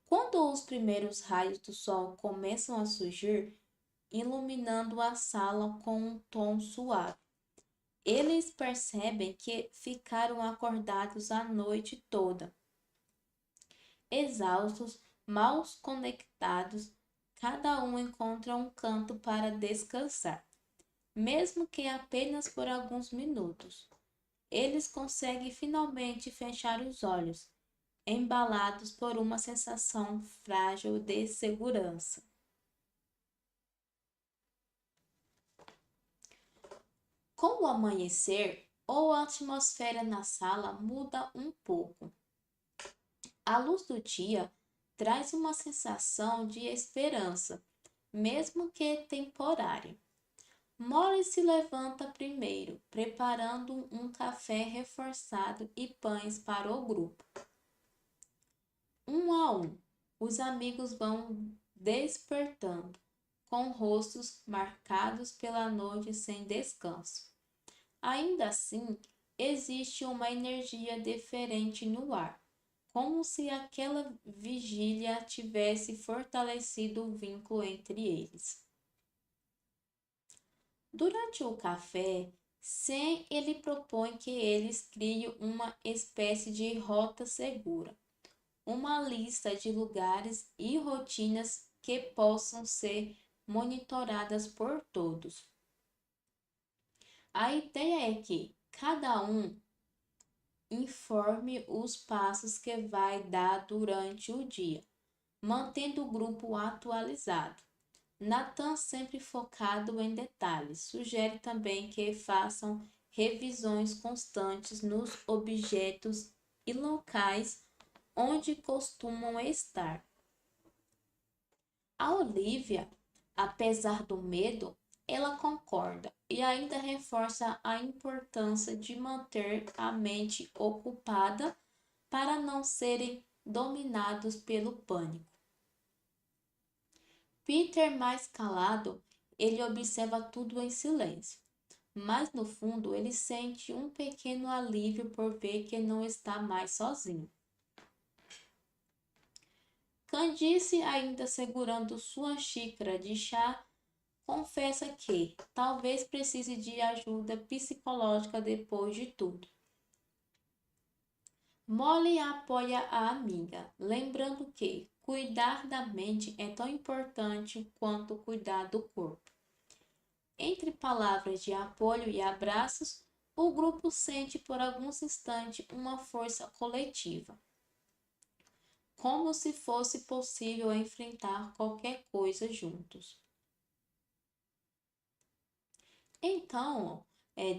Quando os primeiros raios do sol começam a surgir, iluminando a sala com um tom suave, eles percebem que ficaram acordados a noite toda, exaustos, mal conectados, cada um encontra um canto para descansar, mesmo que apenas por alguns minutos. Eles conseguem finalmente fechar os olhos, embalados por uma sensação frágil de segurança. Com o amanhecer, a atmosfera na sala muda um pouco. A luz do dia traz uma sensação de esperança, mesmo que temporária. Molly se levanta primeiro, preparando um café reforçado e pães para o grupo. Um a um, os amigos vão despertando, com rostos marcados pela noite sem descanso. Ainda assim, existe uma energia diferente no ar, como se aquela vigília tivesse fortalecido o vínculo entre eles. Durante o café, Sam ele propõe que eles criem uma espécie de rota segura, uma lista de lugares e rotinas que possam ser monitoradas por todos. A ideia é que cada um informe os passos que vai dar durante o dia, mantendo o grupo atualizado. Nathan, sempre focado em detalhes, sugere também que façam revisões constantes nos objetos e locais onde costumam estar. A Olivia, apesar do medo, ela concorda e ainda reforça a importância de manter a mente ocupada para não serem dominados pelo pânico. Peter, mais calado, ele observa tudo em silêncio, mas no fundo ele sente um pequeno alívio por ver que não está mais sozinho. Candice, ainda segurando sua xícara de chá, confessa que talvez precise de ajuda psicológica depois de tudo. Molly apoia a amiga, lembrando que cuidar da mente é tão importante quanto cuidar do corpo. Entre palavras de apoio e abraços, o grupo sente por alguns instantes uma força coletiva, como se fosse possível enfrentar qualquer coisa juntos. Então,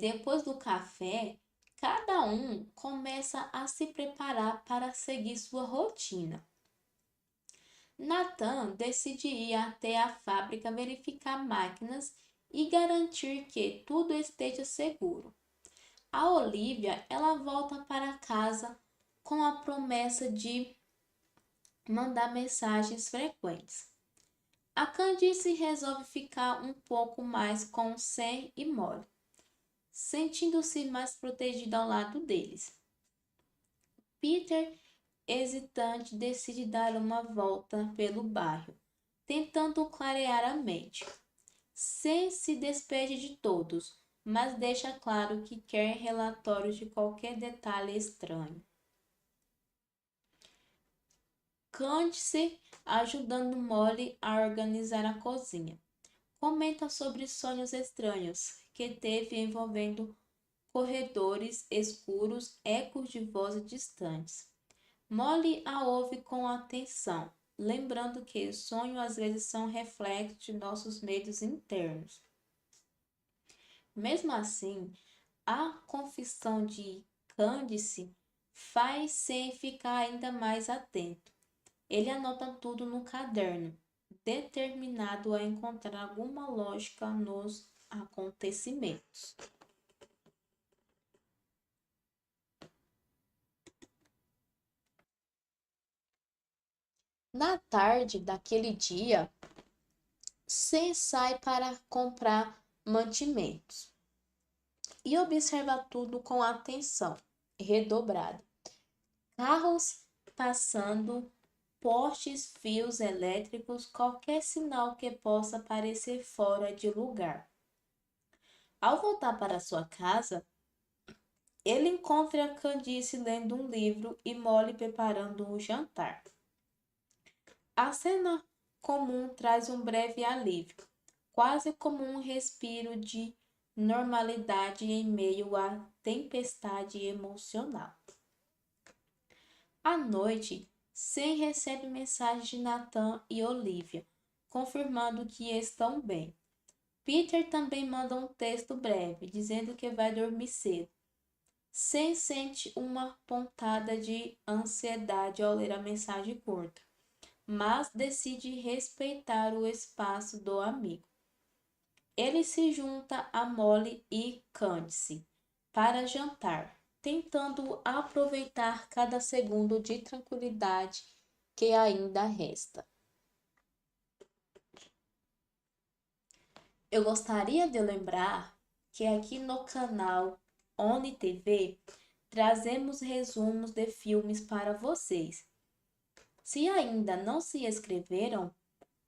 depois do café, cada um começa a se preparar para seguir sua rotina. Nathan decide ir até a fábrica verificar máquinas e garantir que tudo esteja seguro. A Olivia, ela volta para casa com a promessa de mandar mensagens frequentes. A Candice resolve ficar um pouco mais com Sam e Molly, sentindo-se mais protegida ao lado deles. Peter, hesitante, decide dar uma volta pelo bairro, tentando clarear a mente. Sam se despede de todos, mas deixa claro que quer relatórios de qualquer detalhe estranho. Candice, ajudando Molly a organizar a cozinha, comenta sobre sonhos estranhos que teve envolvendo corredores escuros, ecos de vozes distantes. Molly a ouve com atenção, lembrando que sonhos às vezes são reflexos de nossos medos internos. Mesmo assim, a confissão de Candice faz Sam ficar ainda mais atento. Ele anota tudo no caderno, determinado a encontrar alguma lógica nos acontecimentos. Na tarde daquele dia, Sam sai para comprar mantimentos e observa tudo com atenção redobrada. Carros passando, postes, fios elétricos, qualquer sinal que possa parecer fora de lugar. Ao voltar para sua casa, ele encontra Candice lendo um livro e Molly preparando o jantar. A cena comum traz um breve alívio, quase como um respiro de normalidade em meio à tempestade emocional. À noite, Sam recebe mensagem de Nathan e Olivia, confirmando que estão bem. Peter também manda um texto breve, dizendo que vai dormir cedo. Sam sente uma pontada de ansiedade ao ler a mensagem curta, mas decide respeitar o espaço do amigo. Ele se junta a Molly e Candice para jantar, tentando aproveitar cada segundo de tranquilidade que ainda resta. Eu gostaria de lembrar que aqui no canal Oni TV trazemos resumos de filmes para vocês. Se ainda não se inscreveram,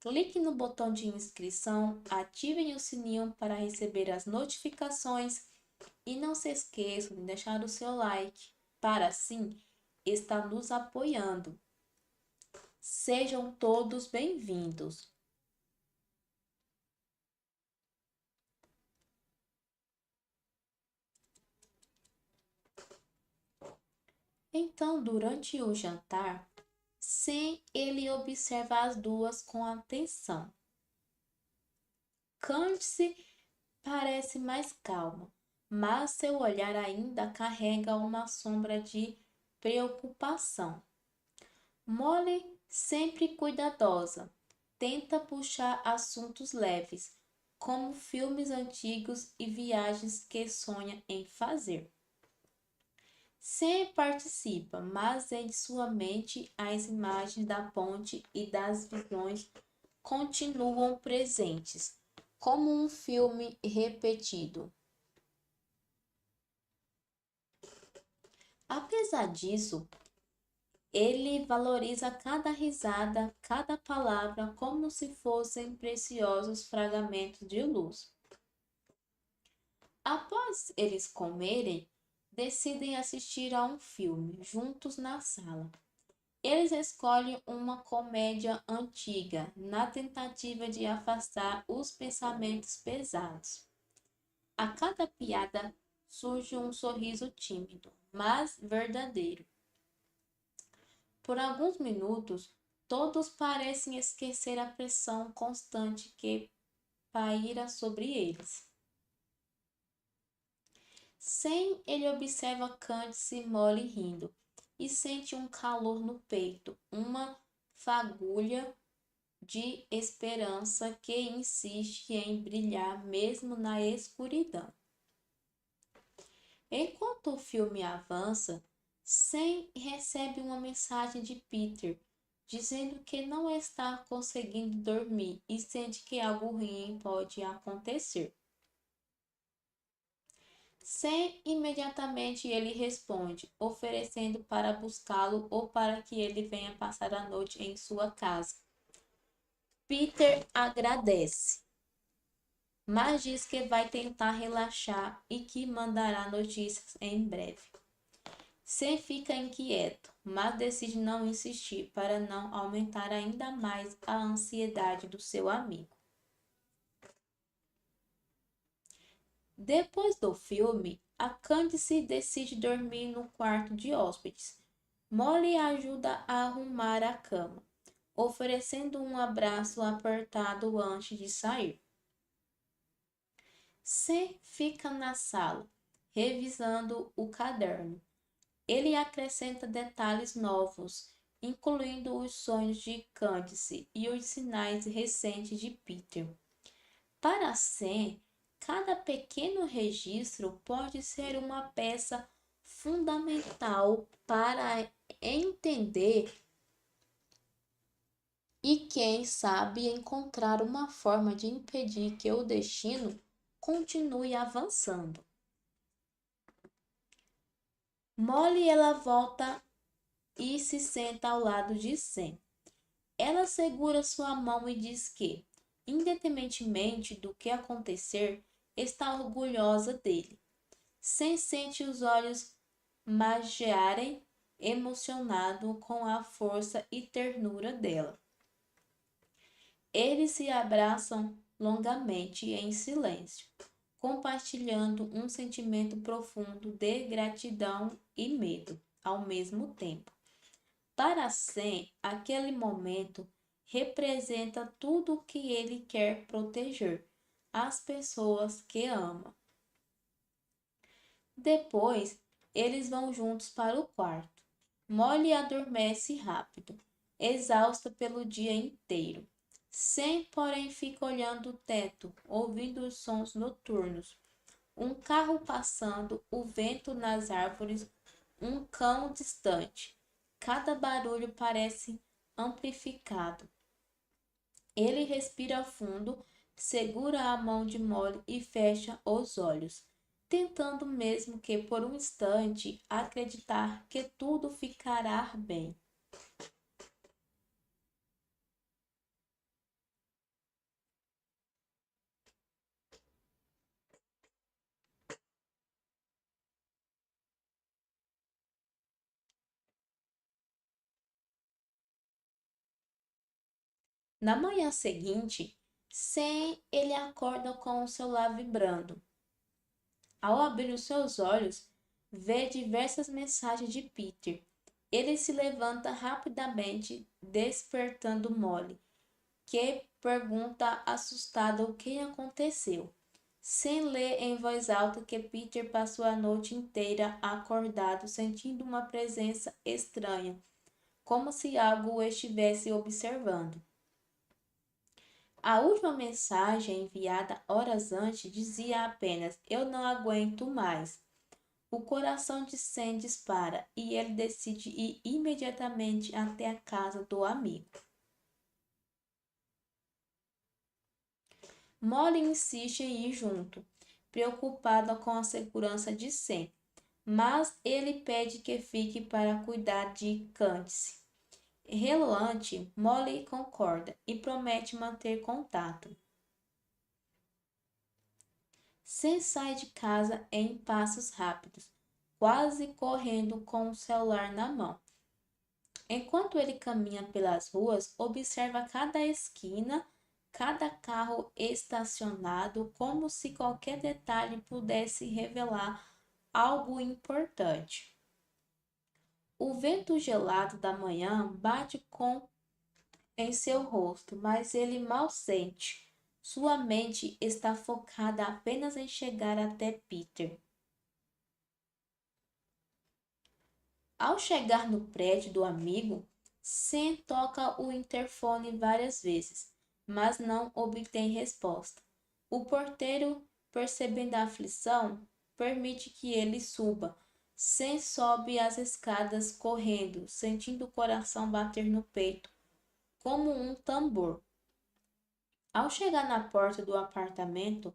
clique no botão de inscrição, ativem o sininho para receber as notificações e não se esqueçam de deixar o seu like para assim estar nos apoiando. Sejam todos bem-vindos. Então, durante o jantar, Sam ele observa as duas com atenção. Candice parece mais calma, mas seu olhar ainda carrega uma sombra de preocupação. Molly, sempre cuidadosa, tenta puxar assuntos leves, como filmes antigos e viagens que sonha em fazer. Sam participa, mas em sua mente as imagens da ponte e das visões continuam presentes, como um filme repetido. Apesar disso, ele valoriza cada risada, cada palavra, como se fossem preciosos fragmentos de luz. Após eles comerem, decidem assistir a um filme juntos na sala. Eles escolhem uma comédia antiga, na tentativa de afastar os pensamentos pesados. A cada piada surge um sorriso tímido, mas verdadeiro. Por alguns minutos, todos parecem esquecer a pressão constante que paira sobre eles. Sem ele observa Candice e Molly rindo e sente um calor no peito, uma fagulha de esperança que insiste em brilhar mesmo na escuridão. Enquanto o filme avança, Sam recebe uma mensagem de Peter dizendo que não está conseguindo dormir e sente que algo ruim pode acontecer. Sam imediatamente ele responde, oferecendo para buscá-lo ou para que ele venha passar a noite em sua casa. Peter agradece, mas diz que vai tentar relaxar e que mandará notícias em breve. Sam fica inquieto, mas decide não insistir para não aumentar ainda mais a ansiedade do seu amigo. Depois do filme, a Candice decide dormir no quarto de hóspedes. Molly ajuda a arrumar a cama, oferecendo um abraço apertado antes de sair. Sam fica na sala, revisando o caderno. Ele acrescenta detalhes novos, incluindo os sonhos de Candice e os sinais recentes de Peter. Para Sam, cada pequeno registro pode ser uma peça fundamental para entender e, quem sabe, encontrar uma forma de impedir que o destino continue avançando. Molly ela volta e se senta ao lado de Sam. Ela segura sua mão e diz que, independentemente do que acontecer, está orgulhosa dele. Sam sente os olhos marearem, emocionado com a força e ternura dela. Eles se abraçam longamente em silêncio, compartilhando um sentimento profundo de gratidão e medo ao mesmo tempo. Para Sam, aquele momento representa tudo o que ele quer proteger, as pessoas que ama. Depois, eles vão juntos para o quarto. Molly adormece rápido, exausta pelo dia inteiro. Sam, porém, fica olhando o teto, ouvindo os sons noturnos. Um carro passando, o vento nas árvores, um cão distante. Cada barulho parece amplificado. Ele respira fundo, segura a mão de Molly e fecha os olhos, tentando mesmo que por um instante acreditar que tudo ficará bem. Na manhã seguinte, Sam ele acorda com o celular vibrando. Ao abrir os seus olhos, vê diversas mensagens de Peter. Ele se levanta rapidamente, despertando Molly, que pergunta assustada o que aconteceu. Sem ler em voz alta que Peter passou a noite inteira acordado, sentindo uma presença estranha, como se algo o estivesse observando. A última mensagem, enviada horas antes, dizia apenas: "Eu não aguento mais." O coração de Sam dispara e ele decide ir imediatamente até a casa do amigo. Molly insiste em ir junto, preocupada com a segurança de Sam, mas ele pede que fique para cuidar de Candice. Relutante, Molly concorda e promete manter contato. Sam sai de casa em passos rápidos, quase correndo com o celular na mão. Enquanto ele caminha pelas ruas, observa cada esquina, cada carro estacionado, como se qualquer detalhe pudesse revelar algo importante. O vento gelado da manhã bate em seu rosto, mas ele mal sente. Sua mente está focada apenas em chegar até Peter. Ao chegar no prédio do amigo, Sam toca o interfone várias vezes, mas não obtém resposta. O porteiro, percebendo a aflição, permite que ele suba. Sam sobe as escadas correndo, sentindo o coração bater no peito, como um tambor. Ao chegar na porta do apartamento,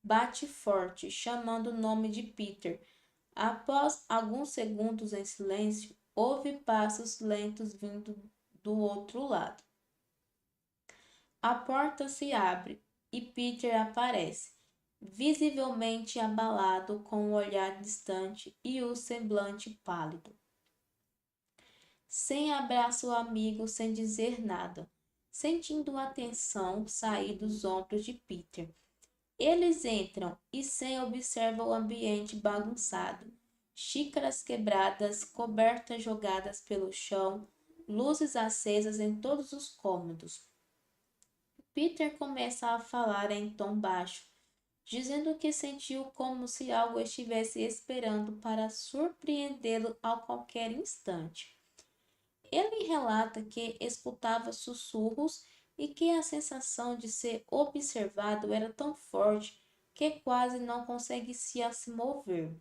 bate forte, chamando o nome de Peter. Após alguns segundos em silêncio, ouve passos lentos vindo do outro lado. A porta se abre e Peter aparece, visivelmente abalado, com o olhar distante e o semblante pálido. Sam abraça o amigo sem dizer nada, sentindo a tensão sair dos ombros de Peter. Eles entram e Sam observa o ambiente bagunçado. Xícaras quebradas, cobertas jogadas pelo chão, luzes acesas em todos os cômodos. Peter começa a falar em tom baixo, dizendo que sentiu como se algo estivesse esperando para surpreendê-lo a qualquer instante. Ele relata que escutava sussurros e que a sensação de ser observado era tão forte que quase não conseguia se mover.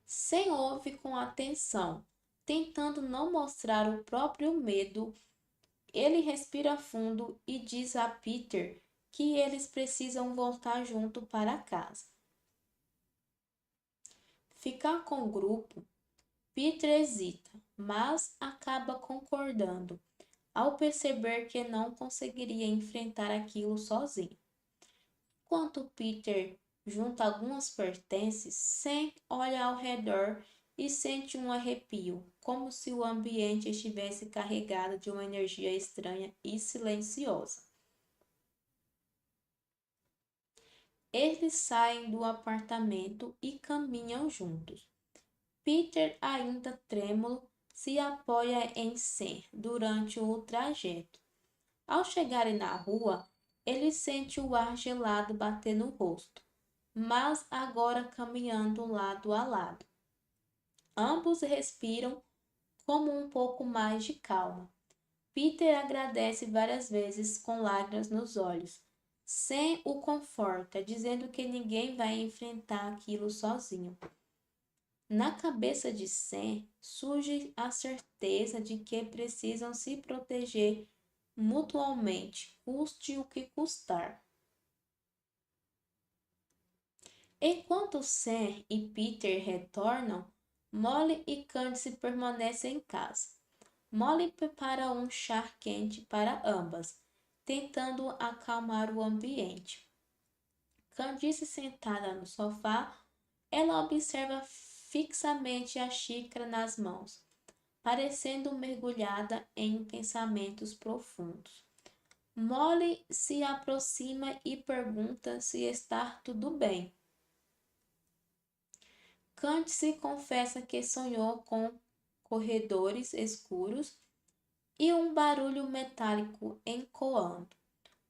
Sem ouve com atenção, tentando não mostrar o próprio medo, ele respira fundo e diz a Peter que eles precisam voltar junto para casa. Ficar com o grupo, Peter hesita, mas acaba concordando, ao perceber que não conseguiria enfrentar aquilo sozinho. Enquanto Peter junta algumas pertences, Sam olha ao redor e sente um arrepio, como se o ambiente estivesse carregado de uma energia estranha e silenciosa. Eles saem do apartamento e caminham juntos. Peter, ainda trêmulo, se apoia em Sam durante o trajeto. Ao chegarem na rua, ele sente o ar gelado bater no rosto, mas agora caminhando lado a lado. Ambos respiram como um pouco mais de calma. Peter agradece várias vezes com lágrimas nos olhos. Sam o conforta, dizendo que ninguém vai enfrentar aquilo sozinho. Na cabeça de Sam surge a certeza de que precisam se proteger mutuamente, custe o que custar. Enquanto Sam e Peter retornam, Molly e Candice permanecem em casa. Molly prepara um chá quente para ambas, tentando acalmar o ambiente. Candice, sentada no sofá, ela observa fixamente a xícara nas mãos, parecendo mergulhada em pensamentos profundos. Molly se aproxima e pergunta se está tudo bem. Candice confessa que sonhou com corredores escuros e um barulho metálico ecoando,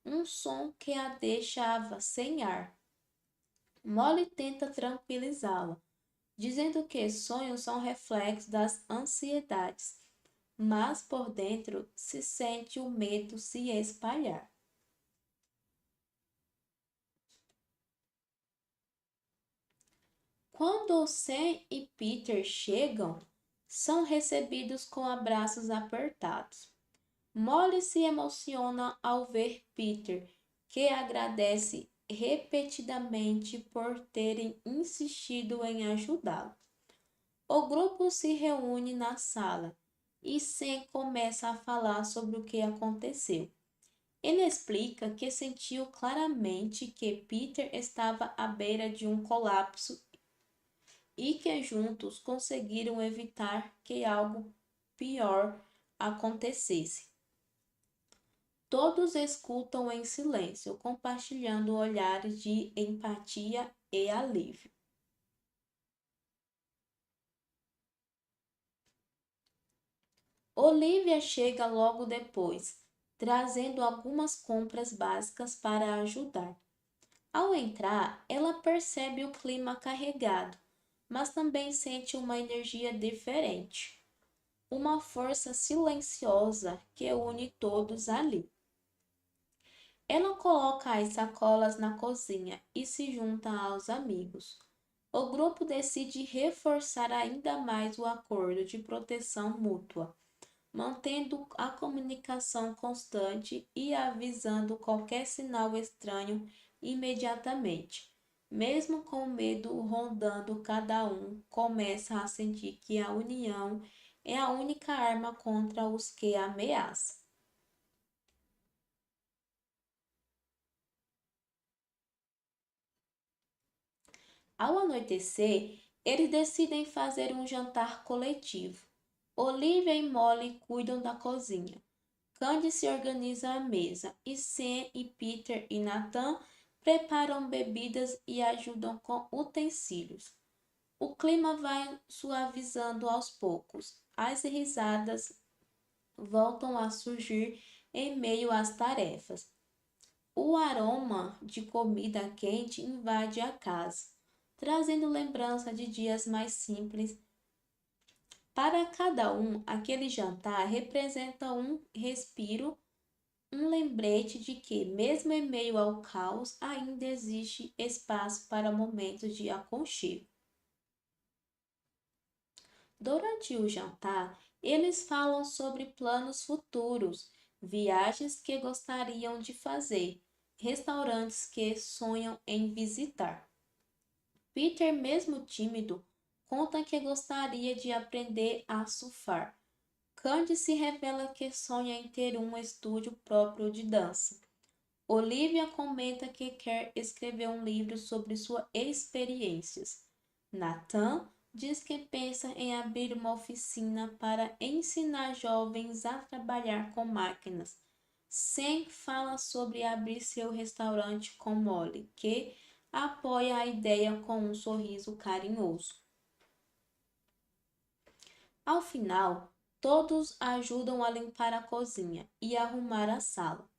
um som que a deixava sem ar. Molly tenta tranquilizá-la, dizendo que sonhos são reflexos das ansiedades, mas por dentro se sente o medo se espalhar. Quando Sam e Peter chegam, são recebidos com abraços apertados. Molly se emociona ao ver Peter, que agradece repetidamente por terem insistido em ajudá-lo. O grupo se reúne na sala e Sam começa a falar sobre o que aconteceu. Ele explica que sentiu claramente que Peter estava à beira de um colapso e que juntos conseguiram evitar que algo pior acontecesse. Todos escutam em silêncio, compartilhando olhares de empatia e alívio. Olivia chega logo depois, trazendo algumas compras básicas para ajudar. Ao entrar, ela percebe o clima carregado, mas também sente uma energia diferente, uma força silenciosa que une todos ali. Ela coloca as sacolas na cozinha e se junta aos amigos. O grupo decide reforçar ainda mais o acordo de proteção mútua, mantendo a comunicação constante e avisando qualquer sinal estranho imediatamente. Mesmo com medo rondando cada um, começa a sentir que a união é a única arma contra os que ameaçam. Ao anoitecer, eles decidem fazer um jantar coletivo. Olivia e Molly cuidam da cozinha. Candice organiza a mesa e Sam e Peter e Nathan preparam bebidas e ajudam com utensílios. O clima vai suavizando aos poucos. As risadas voltam a surgir em meio às tarefas. O aroma de comida quente invade a casa, trazendo lembrança de dias mais simples. Para cada um, aquele jantar representa um respiro, um lembrete de que, mesmo em meio ao caos, ainda existe espaço para momentos de aconchego. Durante o jantar, eles falam sobre planos futuros, viagens que gostariam de fazer, restaurantes que sonham em visitar. Peter, mesmo tímido, conta que gostaria de aprender a surfar. Candice revela que sonha em ter um estúdio próprio de dança. Olivia comenta que quer escrever um livro sobre suas experiências. Nathan diz que pensa em abrir uma oficina para ensinar jovens a trabalhar com máquinas. Sam fala sobre abrir seu restaurante com Molly, que apoia a ideia com um sorriso carinhoso. Ao final, todos ajudam a limpar a cozinha e arrumar a sala.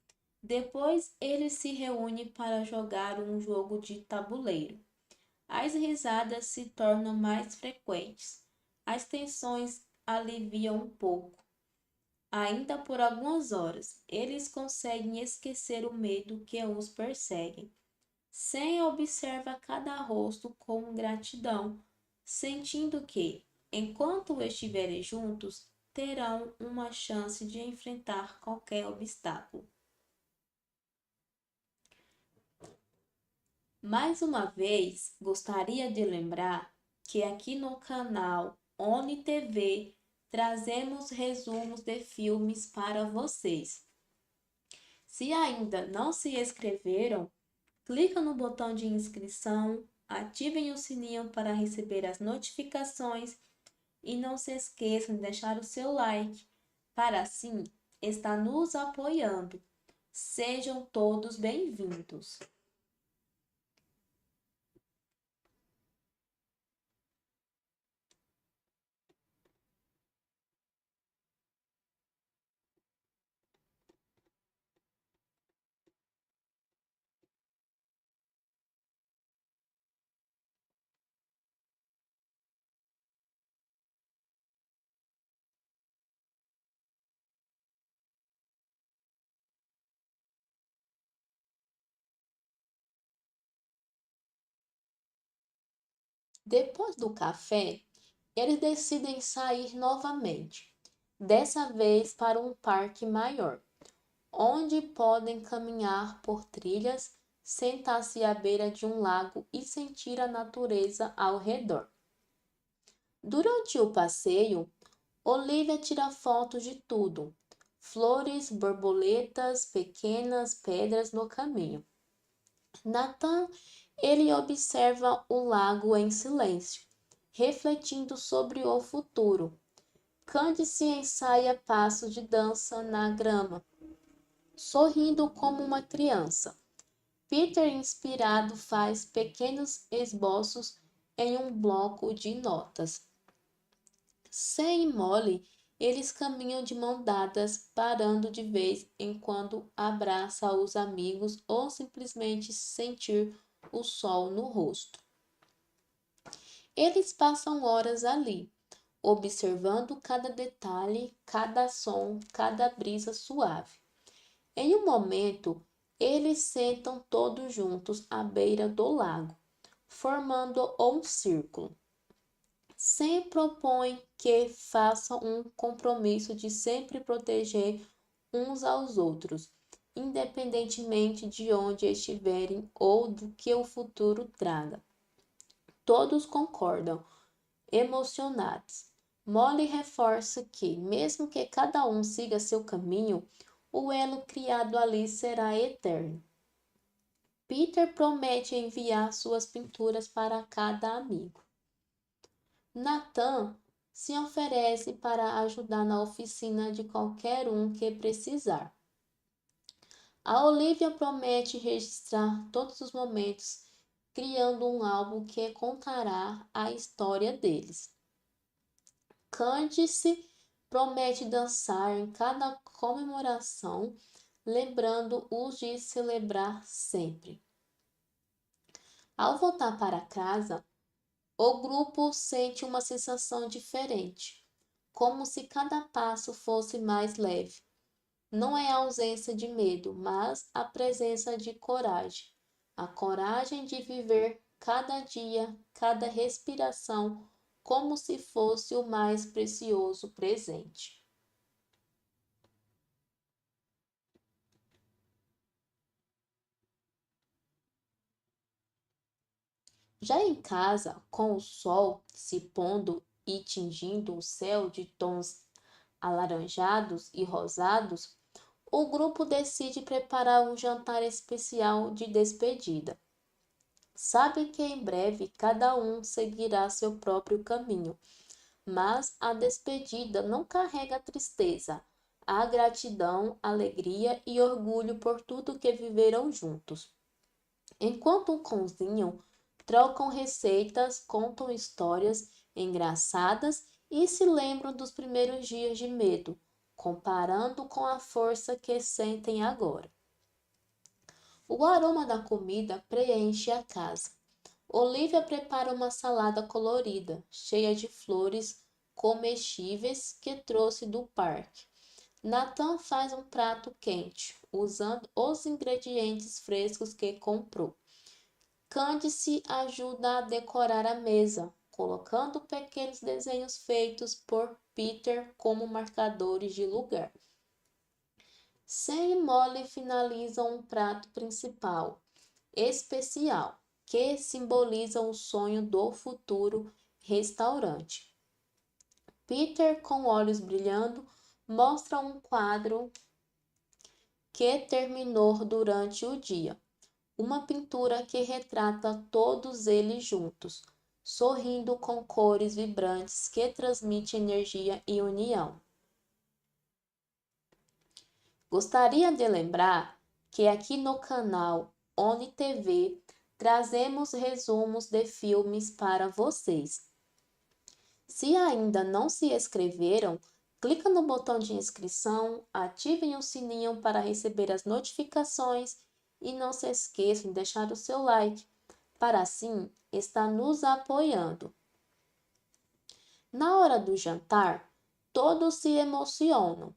Depois, eles se reúnem para jogar um jogo de tabuleiro. As risadas se tornam mais frequentes. As tensões aliviam um pouco. Ainda por algumas horas, eles conseguem esquecer o medo que os persegue. Sam observa cada rosto com gratidão, sentindo que, enquanto estiverem juntos, terão uma chance de enfrentar qualquer obstáculo. Mais uma vez, gostaria de lembrar que aqui no canal ONI TV trazemos resumos de filmes para vocês. Se ainda não se inscreveram, clica no botão de inscrição, ativem o sininho para receber as notificações e não se esqueçam de deixar o seu like, para assim estar nos apoiando. Sejam todos bem-vindos! Depois do café, eles decidem sair novamente, dessa vez para um parque maior, onde podem caminhar por trilhas, sentar-se à beira de um lago e sentir a natureza ao redor. Durante o passeio, Olivia tira fotos de tudo: flores, borboletas, pequenas pedras no caminho. Nathan, ele observa o lago em silêncio, refletindo sobre o futuro. Candice ensaia passos de dança na grama, sorrindo como uma criança. Peter, inspirado, faz pequenos esboços em um bloco de notas. Sam e Molly, eles caminham de mão dadas, parando de vez em quando abraça os amigos ou simplesmente sentir o sol no rosto. Eles passam horas ali, observando cada detalhe, cada som, cada brisa suave. Em um momento, eles sentam todos juntos à beira do lago, formando um círculo. Sam propõe que façam um compromisso de sempre proteger uns aos outros, independentemente de onde estiverem ou do que o futuro traga. Todos concordam, emocionados. Molly reforça que, mesmo que cada um siga seu caminho, o elo criado ali será eterno. Peter promete enviar suas pinturas para cada amigo. Nathan se oferece para ajudar na oficina de qualquer um que precisar. A Olivia promete registrar todos os momentos, criando um álbum que contará a história deles. Candice promete dançar em cada comemoração, lembrando-os de celebrar sempre. Ao voltar para casa, o grupo sente uma sensação diferente, como se cada passo fosse mais leve. Não é a ausência de medo, mas a presença de coragem. A coragem de viver cada dia, cada respiração, como se fosse o mais precioso presente. Já em casa, com o sol se pondo e tingindo o céu de tons alaranjados e rosados, o grupo decide preparar um jantar especial de despedida. Sabe que em breve cada um seguirá seu próprio caminho, mas a despedida não carrega tristeza, há gratidão, alegria e orgulho por tudo que viveram juntos. Enquanto cozinham, trocam receitas, contam histórias engraçadas e se lembram dos primeiros dias de medo, comparando com a força que sentem agora. O aroma da comida preenche a casa. Olivia prepara uma salada colorida, cheia de flores comestíveis que trouxe do parque. Nathan faz um prato quente, usando os ingredientes frescos que comprou. Candice ajuda a decorar a mesa, colocando pequenos desenhos feitos por Peter como marcadores de lugar. Sam e Molly finalizam um prato principal, especial, que simboliza o sonho do futuro restaurante. Peter, com olhos brilhando, mostra um quadro que terminou durante o dia. Uma pintura que retrata todos eles juntos, sorrindo com cores vibrantes que transmitem energia e união. Gostaria de lembrar que aqui no canal ONI TV trazemos resumos de filmes para vocês. Se ainda não se inscreveram, clica no botão de inscrição, ativem o sininho para receber as notificações e não se esqueçam de deixar o seu like, para assim estar nos apoiando. Na hora do jantar, todos se emocionam.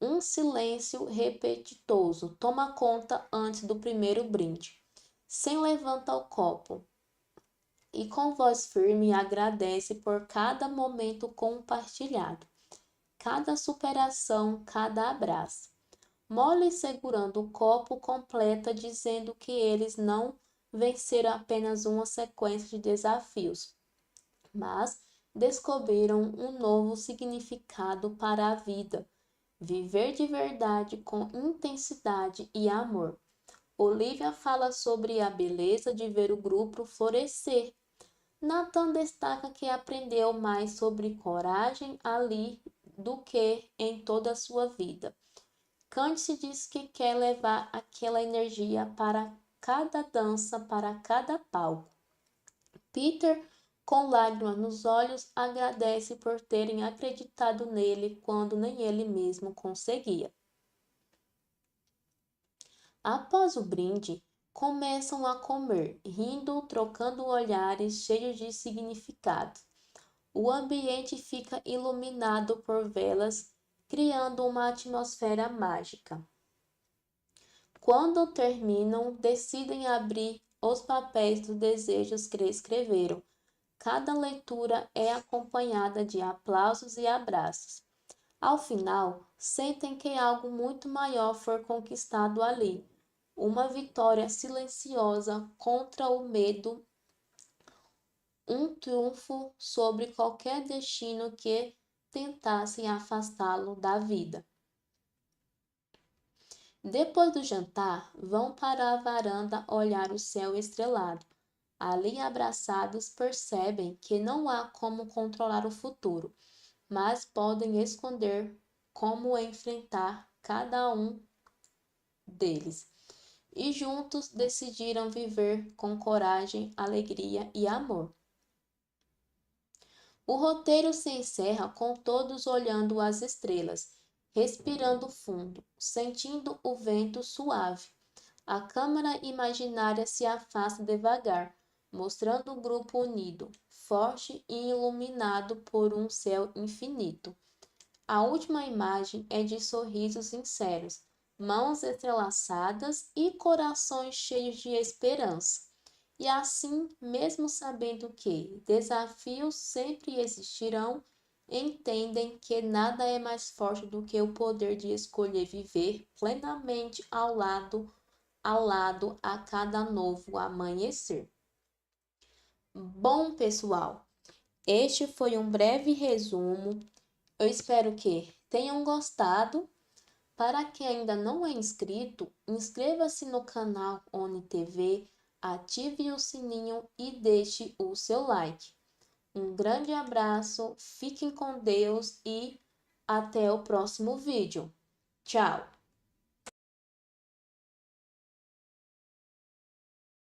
Um silêncio repetitoso toma conta antes do primeiro brinde. Sam levanta o copo e com voz firme agradece por cada momento compartilhado, cada superação, cada abraço. Molly, segurando o copo, completa dizendo que eles não venceram apenas uma sequência de desafios, mas descobriram um novo significado para a vida. Viver de verdade com intensidade e amor. Olivia fala sobre a beleza de ver o grupo florescer. Nathan destaca que aprendeu mais sobre coragem ali do que em toda a sua vida. Candice diz que quer levar aquela energia para cada dança, para cada palco. Peter, com lágrimas nos olhos, agradece por terem acreditado nele quando nem ele mesmo conseguia. Após o brinde, começam a comer, rindo, trocando olhares cheios de significado. O ambiente fica iluminado por velas, criando uma atmosfera mágica. Quando terminam, decidem abrir os papéis dos desejos que escreveram. Cada leitura é acompanhada de aplausos e abraços. Ao final, sentem que algo muito maior foi conquistado ali. Uma vitória silenciosa contra o medo, um triunfo sobre qualquer destino que tentasse afastá-lo da vida. Depois do jantar, vão para a varanda olhar o céu estrelado. Ali abraçados, percebem que não há como controlar o futuro, mas podem esconder como enfrentar cada um deles. E juntos decidiram viver com coragem, alegria e amor. O roteiro se encerra com todos olhando as estrelas, respirando fundo, sentindo o vento suave. A câmara imaginária se afasta devagar, mostrando o grupo unido, forte e iluminado por um céu infinito. A última imagem é de sorrisos sinceros, mãos entrelaçadas e corações cheios de esperança. E assim, mesmo sabendo que desafios sempre existirão, entendem que nada é mais forte do que o poder de escolher viver plenamente ao lado a cada novo amanhecer. Bom, pessoal, este foi um breve resumo. Eu espero que tenham gostado. Para quem ainda não é inscrito, inscreva-se no canal ONI TV, ative o sininho e deixe o seu like. Um grande abraço, fiquem com Deus e até o próximo vídeo. Tchau!